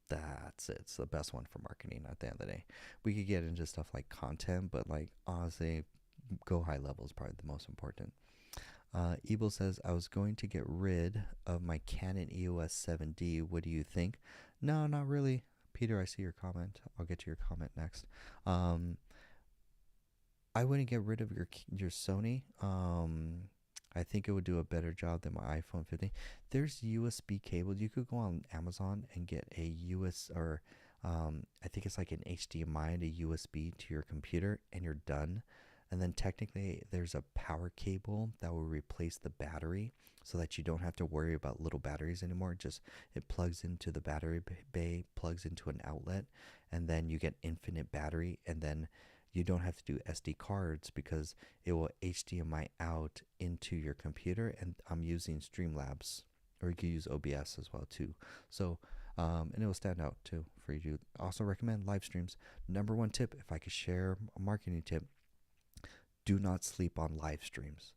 That's it. It's the best one for marketing at the end of the day. We could get into stuff like content, but like honestly, go high level is probably the most important. Ebel says, I was going to get rid of my Canon EOS 7D. What do you think? No, not really. Peter, I see your comment. I'll get to your comment next. I wouldn't get rid of your Sony. I think it would do a better job than my iPhone 15. There's USB cables. You could go on Amazon and get a US or I think it's like an HDMI and a USB to your computer, and you're done. And then technically there's a power cable that will replace the battery so that you don't have to worry about little batteries anymore. Just it plugs into the battery bay, plugs into an outlet, and then you get infinite battery, and then you don't have to do SD cards because it will HDMI out into your computer. And I'm using Streamlabs, or you can use OBS as well too. So and it will stand out too for you to also recommend live streams. Number one tip, if I could share a marketing tip, do not sleep on live streams.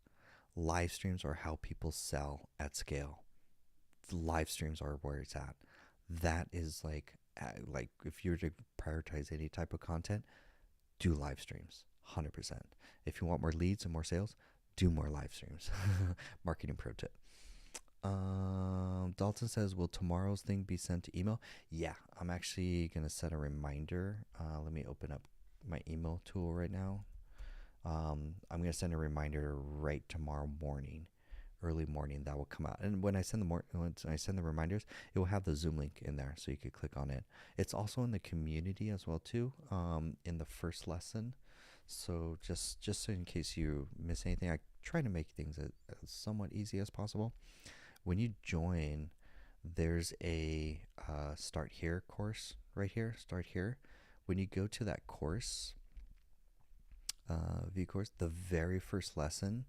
Live streams are how people sell at scale. The live streams are where it's at. That is like if you were to prioritize any type of content, do live streams, 100%. If you want more leads and more sales, do more live streams. Marketing pro tip. Dalton says, will tomorrow's thing be sent to email? Yeah, I'm actually going to set a reminder. Let me open up my email tool right now. I'm going to send a reminder right tomorrow morning, early morning, that will come out. And when I send the reminders, it will have the Zoom link in there, so you could click on it. It's also in the community as well too, in the first lesson. So just in case you miss anything, I try to make things as somewhat easy as possible. When you join, there's a start here course right here. Start here. When you go to that course, view course, the very first lesson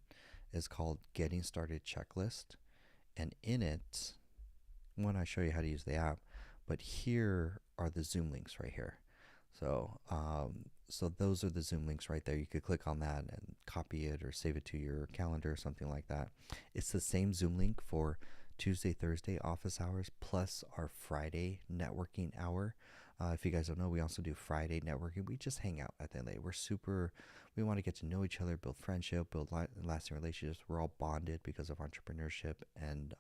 is called Getting Started Checklist, and in it, when I show you how to use the app, but here are the Zoom links right here. So so those are the Zoom links right there. You could click on that and copy it or save it to your calendar or something like that. It's the same Zoom link for Tuesday, Thursday office hours plus our Friday networking hour. If you guys don't know, we also do Friday networking. We just hang out at the end of the day. We want to get to know each other, build friendship, build lasting relationships. We're all bonded because of entrepreneurship and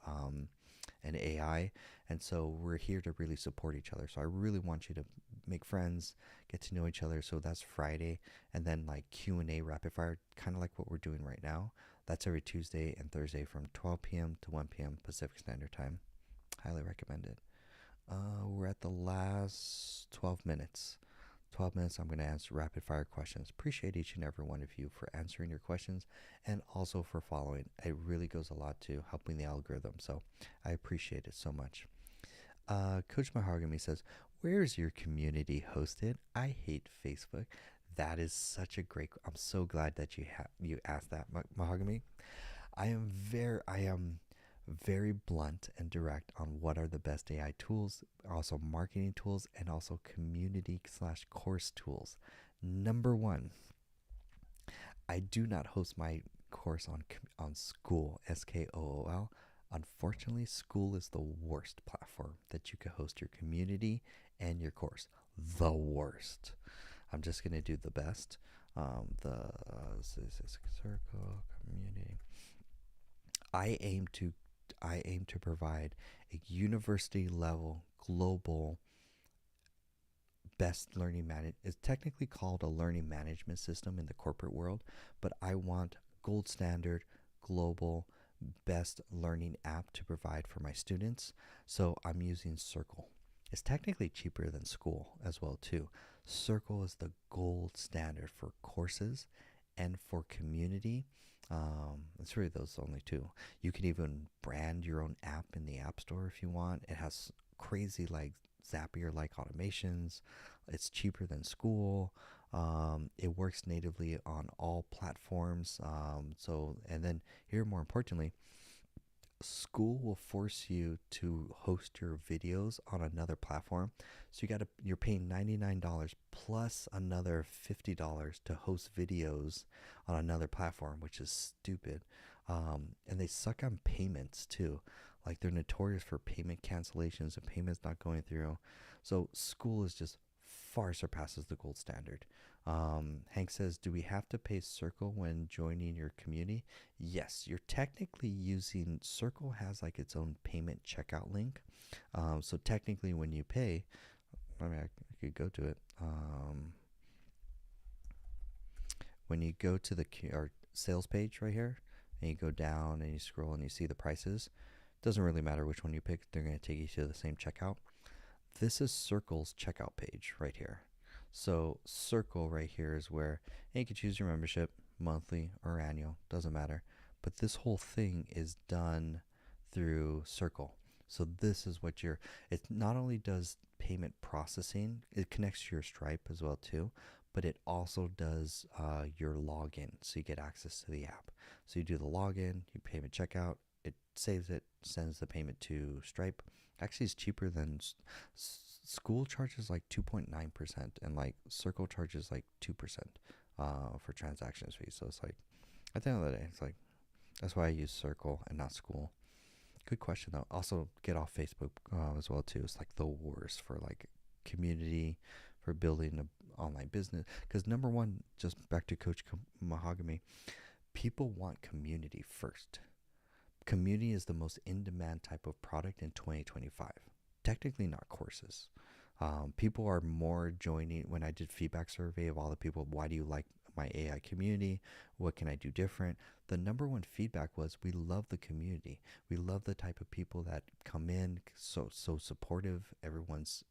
AI. And so we're here to really support each other. So I really want you to make friends, get to know each other. So that's Friday. And then like Q&A rapid fire, kind of like what we're doing right now. That's every Tuesday and Thursday from 12 p.m. to 1 p.m. Pacific Standard Time. Highly recommend it. We're at the last 12 minutes. 12 minutes, I'm going to answer rapid fire questions. Appreciate each and every one of you for answering your questions and also for following. It really goes a lot to helping the algorithm, so I appreciate it so much. Coach Mahogany says, where's your community hosted? I hate Facebook. That is such a great, I'm so glad that you asked that, Mahogany. I am very blunt and direct on what are the best AI tools, also marketing tools, and also community/course tools. Number one, I do not host my course on Skool, Skool. Unfortunately, Skool is the worst platform that you could host your community and your course. The worst. I'm just gonna do the best. Circle community. I aim to I aim to provide a university level global best learning manage. It's technically called a learning management system in the corporate world, but I want gold standard global best learning app to provide for my students. So I'm using Circle. It's technically cheaper than school as well too. Circle is the gold standard for courses and for community. It's really those only two. You can even brand your own app in the App Store if you want. It has crazy like Zapier like automations. It's cheaper than school. It works natively on all platforms. And then here, more importantly, school will force you to host your videos on another platform. So you're paying $99 plus another $50 to host videos on another platform, which is stupid. And they suck on payments too. Like they're notorious for payment cancellations and payments not going through. So school is just far surpasses the gold standard. Hank says, do we have to pay Circle when joining your community? Yes, you're technically using Circle has like its own payment checkout link. So technically when you pay, I mean, I could go to it. When you go to the our sales page right here, and you go down and you scroll and you see the prices, doesn't really matter which one you pick. They're going to take you to the same checkout. This is Circle's checkout page right here. So Circle right here is where you can choose your membership, monthly or annual, doesn't matter. But this whole thing is done through Circle. So this is what it not only does payment processing, it connects to your Stripe as well too, but it also does your login. So you get access to the app. So you do the login, you payment checkout, it saves it, sends the payment to Stripe. Actually, it's cheaper than school charges like 2.9%, and like Circle charges like 2% for transactions fees. So it's like at the end of the day, it's like that's why I use Circle and not school. Good question though. Also, get off Facebook as well too. It's like the worst for like community, for building an online business. Because number one, just back to Coach Mahogany, people want community first. Community is the most in-demand type of product in 2025. Technically not courses. People are more joining. When I did feedback survey of all the people, why do you like my AI community? What can I do different? The number one feedback was we love the community. We love the type of people that come in, so supportive. Everyone's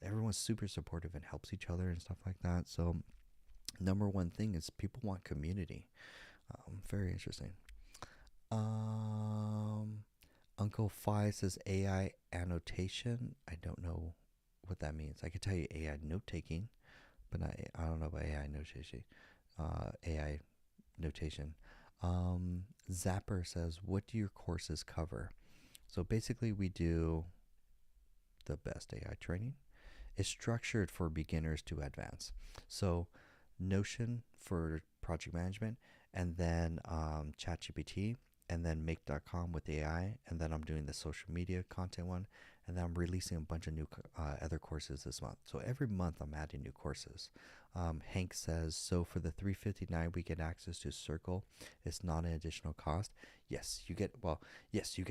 everyone's super supportive and helps each other and stuff like that. So number one thing is people want community. Very interesting. Uncle Phi says AI annotation. I don't know what that means. I could tell you AI note taking, but I don't know about AI notation. AI notation. Zapper says, what do your courses cover? So basically, we do the best AI training. It's structured for beginners to advance. So Notion for project management, and then ChatGPT, and then Make.com with AI, and then I'm doing the social media content one, and then I'm releasing a bunch of new other courses this month. So every month I'm adding new courses. Hank says, so for the $359 we get access to Circle. It's not an additional cost. Yes, you get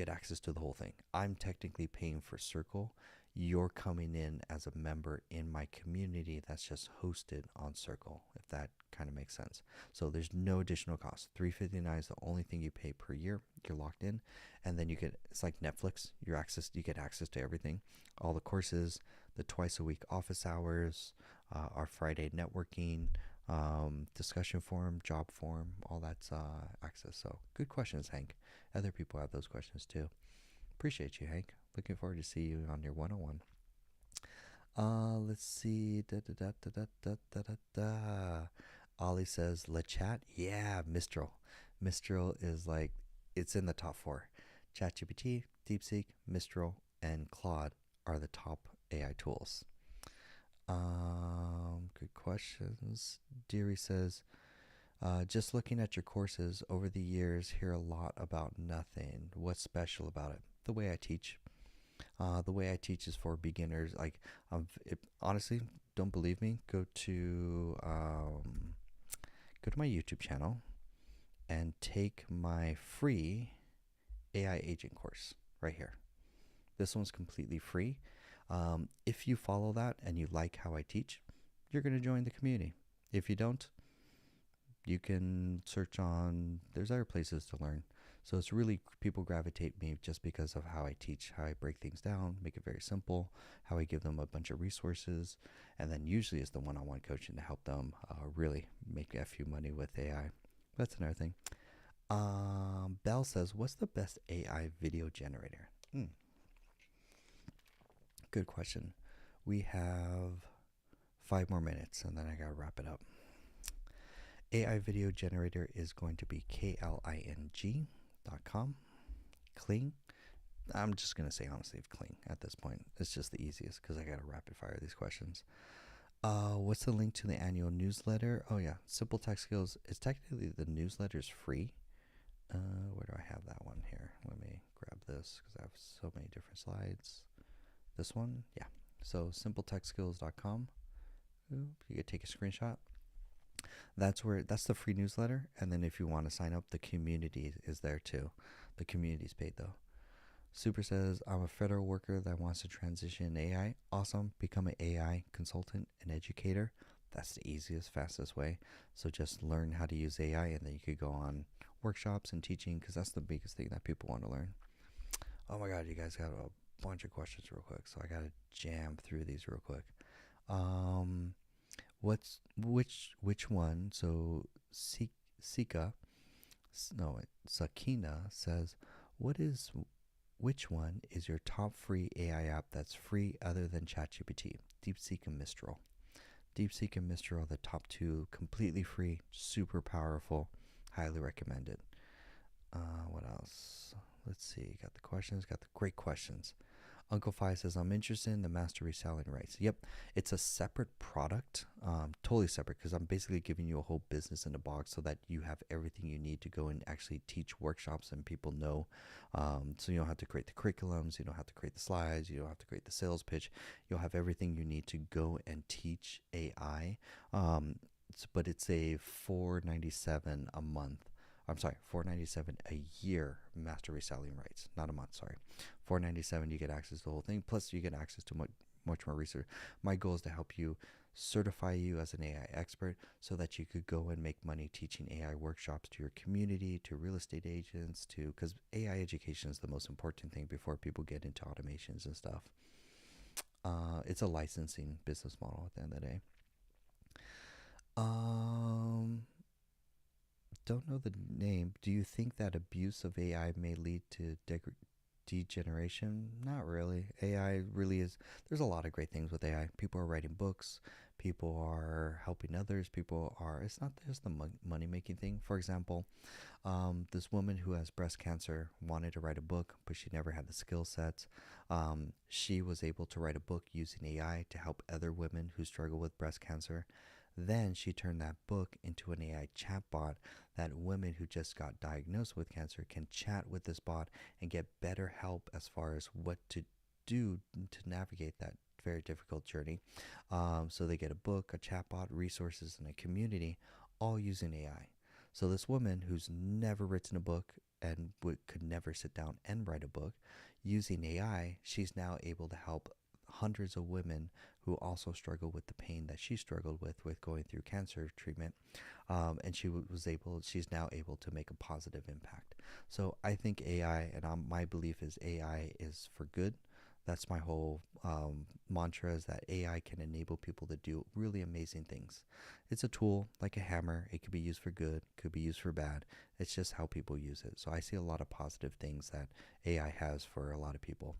access to the whole thing. I'm technically paying for Circle. You're coming in as a member in my community that's just hosted on Circle, if that kind of makes sense. So there's no additional cost. $359 is the only thing you pay per year. You're locked in, and then it's like Netflix. You get access to everything, all the courses, the twice a week office hours, our Friday networking, discussion forum, job forum, all that's access. So good questions, Hank. Other people have those questions too. Appreciate you, Hank. Looking forward to see you on your 101. Let's see. Ollie says, "Le chat, yeah, Mistral. Mistral is like it's in the top 4. ChatGPT, DeepSeek, Mistral, and Claude are the top AI tools." Good questions. Deary says, just looking at your courses over the years, hear a lot about nothing. What's special about it? The way I teach. The way I teach is for beginners. Like, honestly, don't believe me, go to my YouTube channel and take my free AI agent course right here. This one's completely free. If you follow that and you like how I teach, you're going to join the community. If you don't, you can search on, there's other places to learn. So it's really, people gravitate me just because of how I teach, how I break things down, make it very simple, how I give them a bunch of resources, and then usually it's the one-on-one coaching to help them really make a few money with AI. That's another thing. Bell says, what's the best AI video generator? Good question. We have 5 more minutes and then I gotta wrap it up. AI video generator is going to be kling.com. Kling. I'm just going to say honestly Kling at this point. It's just the easiest because I got to rapid fire these questions. What's the link to the annual newsletter? Oh yeah, Simple Tech Skills. It's technically, the newsletter is free. Where do I have that one here? Let me grab this because I have so many different slides. This one, yeah. So simpletechskills.com. You could take a screenshot. That's the free newsletter. And then if you want to sign up, the community is there too. The community's paid though. Super says, I'm a federal worker that wants to transition AI. Awesome. Become an AI consultant and educator. That's the easiest, fastest way. So just learn how to use AI and then you could go on workshops and teaching because that's the biggest thing that people want to learn. Oh my God, you guys got a bunch of questions real quick. So I got to jam through these real quick. Which one? So Sakina says, which one is your top free AI app that's free other than ChatGPT? DeepSeek and Mistral. DeepSeek and Mistral are the top 2, completely free, super powerful, highly recommended. What else? Let's see. Got the questions. Got the great questions. Uncle Fi says, I'm interested in the master reselling rights. Yep, it's a separate product, totally separate, because I'm basically giving you a whole business in a box so that you have everything you need to go and actually teach workshops and people know. So you don't have to create the curriculums, you don't have to create the slides, you don't have to create the sales pitch. You'll have everything you need to go and teach AI. But it's a $497 a month. I'm sorry, $497 a year master reselling rights, not a month. Sorry, $497 you get access to the whole thing. Plus you get access to much more research. My goal is to help you, certify you as an AI expert, so that you could go and make money teaching AI workshops to your community, to real estate agents, because AI education is the most important thing before people get into automations and stuff. It's a licensing business model at the end of the day. Don't know the name. Do you think that abuse of AI may lead to degeneration? Not really. AI really is. There's a lot of great things with AI. People are writing books. People are helping others. It's not just the money making thing. For example, this woman who has breast cancer wanted to write a book, but she never had the skill sets. She was able to write a book using AI to help other women who struggle with breast cancer. Then she turned that book into an AI chatbot that women who just got diagnosed with cancer can chat with this bot and get better help as far as what to do to navigate that very difficult journey. So they get a book, a chatbot, resources, and a community, all using AI. So this woman who's never written a book and could never sit down and write a book, using AI, she's now able to help hundreds of women who also struggle with the pain that she struggled with going through cancer treatment. And she's now able to make a positive impact. So I think AI, and my belief is AI is for good. That's my whole mantra, is that AI can enable people to do really amazing things. It's a tool like a hammer. It could be used for good, could be used for bad. It's just how people use it. So I see a lot of positive things that AI has for a lot of people.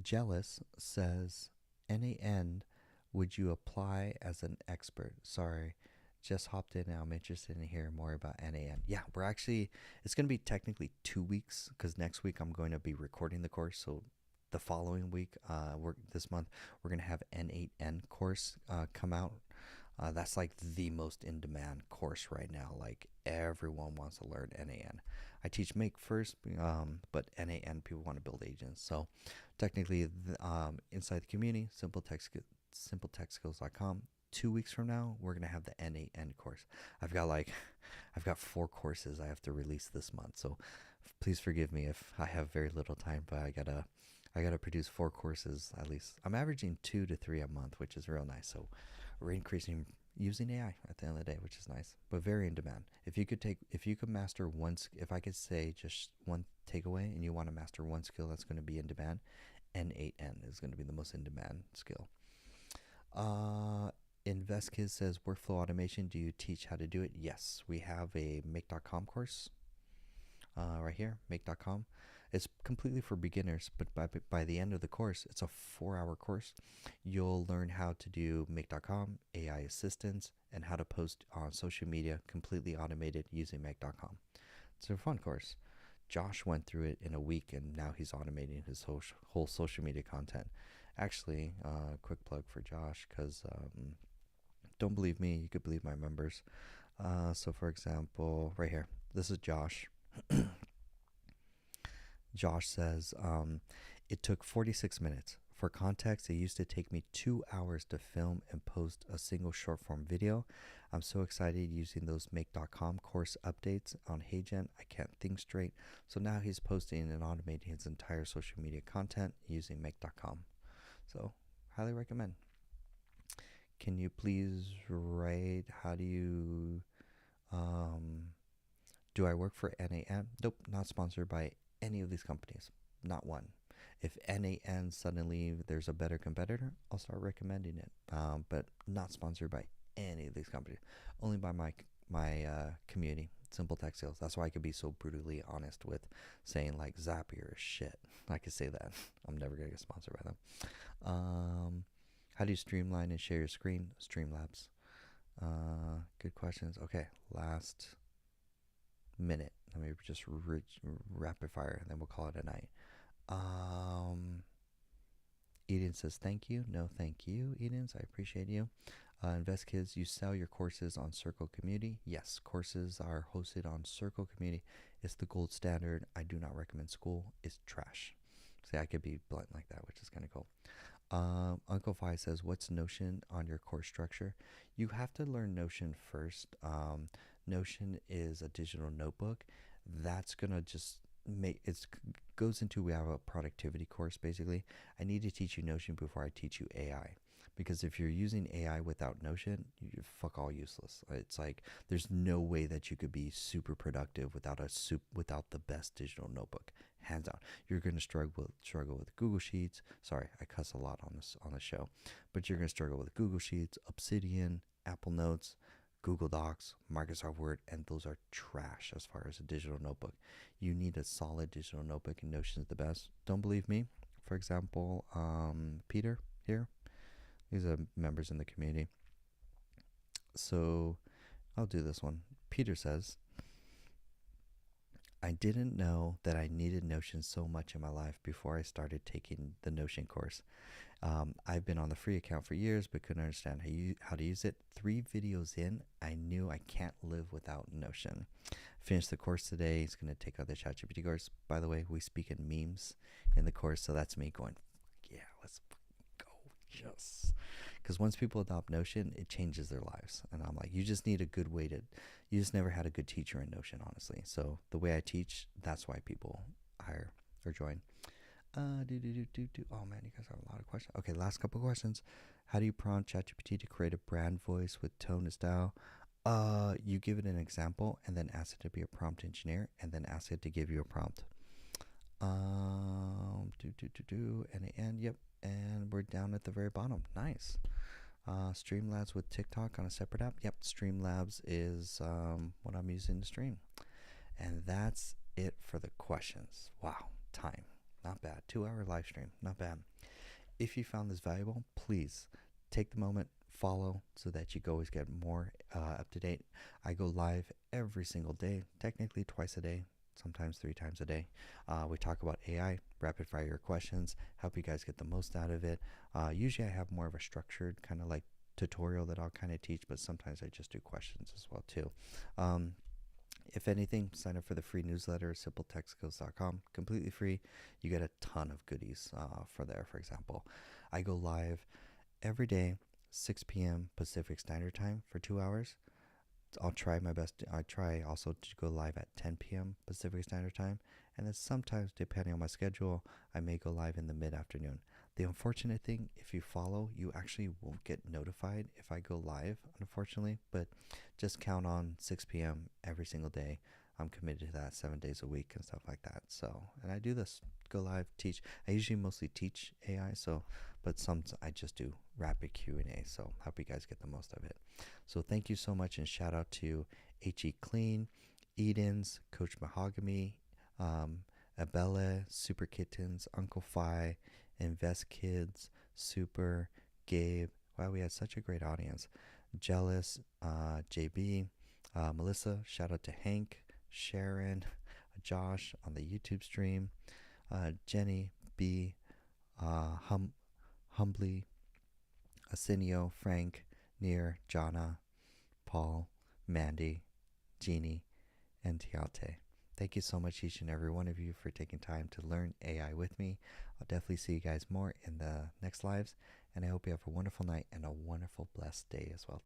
Jealous says, NAN, would you apply as an expert? Sorry, just hopped in and I'm interested in hearing more about NAN. Yeah, it's going to be technically 2 weeks because next week I'm going to be recording the course. So the following week, this month, we're going to have N8N course come out. That's like the most in-demand course right now. Like everyone wants to learn NAN. I teach Make first, but NAN people want to build agents. So technically, inside the community, simpletechskills.com. 2 weeks from now, we're gonna have the N8N course. I've got 4 courses I have to release this month, so please forgive me if I have very little time, but I gotta produce 4 courses at least. I'm averaging 2 to 3 a month, which is real nice. So we're increasing using AI at the end of the day, which is nice, but very in demand. If you could master if I could say just one takeaway, and you want to master one skill that's going to be in demand, N8N is going to be the most in demand skill. InvestKids says, workflow automation, do you teach how to do it? Yes, we have a make.com course right here, make.com. It's completely for beginners, but by the end of the course, it's a 4-hour course. You'll learn how to do make.com, AI assistance, and how to post on social media completely automated using make.com. It's a fun course. Josh went through it in a week, and now he's automating his whole social media content. Actually, quick plug for Josh, because don't believe me, you could believe my members. So for example, right here, this is Josh. Josh says, it took 46 minutes. For context, it used to take me 2 hours to film and post a single short form video. I'm so excited using those make.com course updates on HeyGen. I can't think straight. So now he's posting and automating his entire social media content using make.com. So highly recommend. Can you please write, how do you, do I work for N8N? Nope, not sponsored by any of these companies. Not one. If N8N suddenly there's a better competitor, I'll start recommending it. But not sponsored by any of these companies. Only by my community, Simple Tech Sales. That's why I could be so brutally honest with saying like Zapier is shit. I could say that. I'm never gonna get sponsored by them. How do you streamline and share your screen? Streamlabs. Good questions. Okay, last minute. Let me just rapid fire, and then we'll call it a night. Eden says thank you. No, thank you, Edens. I appreciate you. InvestKids, you sell your courses on Circle Community? Yes, courses are hosted on Circle Community. It's the gold standard. I do not recommend school. It's trash. See, I could be blunt like that, which is kind of cool. Uncle Fi says, what's Notion on your course structure? You have to learn Notion first. Notion is a digital notebook. That's going to just goes into, we have a productivity course basically. I need to teach you Notion before I teach you AI. Because if you're using AI without Notion, you're fuck all useless. It's like there's no way that you could be super productive without the best digital notebook. Hands down, you're going to struggle with Google Sheets. Sorry, I cuss a lot on the show, but you're going to struggle with Google Sheets, Obsidian, Apple Notes, Google Docs, Microsoft Word, and those are trash as far as a digital notebook. You need a solid digital notebook, and Notion is the best. Don't believe me? For example, Peter here. These are members in the community. So I'll do this one. Peter says, I didn't know that I needed Notion so much in my life before I started taking the Notion course. I've been on the free account for years, but couldn't understand how to use it. 3 videos in, I knew I can't live without Notion. Finished the course today. He's going to take out the ChatGPT course. By the way, we speak in memes in the course, so that's me going, yeah, let's go. Yes. Because once people adopt Notion, it changes their lives. And I'm like, you just need a good way you just never had a good teacher in Notion, honestly. So the way I teach, that's why people hire or join. Oh man, you guys have a lot of questions. Okay, last couple of questions. How do you prompt ChatGPT to create a brand voice with tone and style? You give it an example and then ask it to be a prompt engineer and then ask it to give you a prompt. And yep. And we're down at the very bottom. Nice. Streamlabs with TikTok on a separate app. Yep, Streamlabs is what I'm using to stream. And that's it for the questions. Wow, time. Not bad. 2-hour live stream. Not bad. If you found this valuable, please take the moment, follow, so that you can always get more up to date. I go live every single day, technically twice a day, sometimes 3 times a day. We talk about AI, rapid fire your questions, help you guys get the most out of it. Usually I have more of a structured kind of like tutorial that I'll kind of teach, but sometimes I just do questions as well too. If anything, sign up for the free newsletter, simpletechskills.com, completely free. You get a ton of goodies for there. For example, I go live every day, 6 p.m. Pacific Standard Time for 2 hours. I'll try my best. I try also to go live at 10 p.m. Pacific Standard Time, and then sometimes, depending on my schedule, I may go live in the mid-afternoon. The unfortunate thing, if you follow, you actually won't get notified if I go live, unfortunately, but just count on 6 p.m. every single day. I'm committed to that 7 days a week and stuff like that. So, and I do this, go live, teach. I usually mostly teach AI, but some I just do rapid Q&A. So hope you guys get the most of it. So thank you so much, and shout out to HE Clean, Edens, Coach Mahogany, Abella, Super Kittens, Uncle Fi, Invest Kids, Super, Gabe. Wow, we had such a great audience. Jealous, JB, Melissa, shout out to Hank, Sharon, Josh on the YouTube stream, Jenny, B, Humbly, Arsenio, Frank, Near, Jana, Paul, Mandy, Jeannie, and Tiate. Thank you so much, each and every one of you, for taking time to learn AI with me. I'll definitely see you guys more in the next lives, and I hope you have a wonderful night and a wonderful, blessed day as well.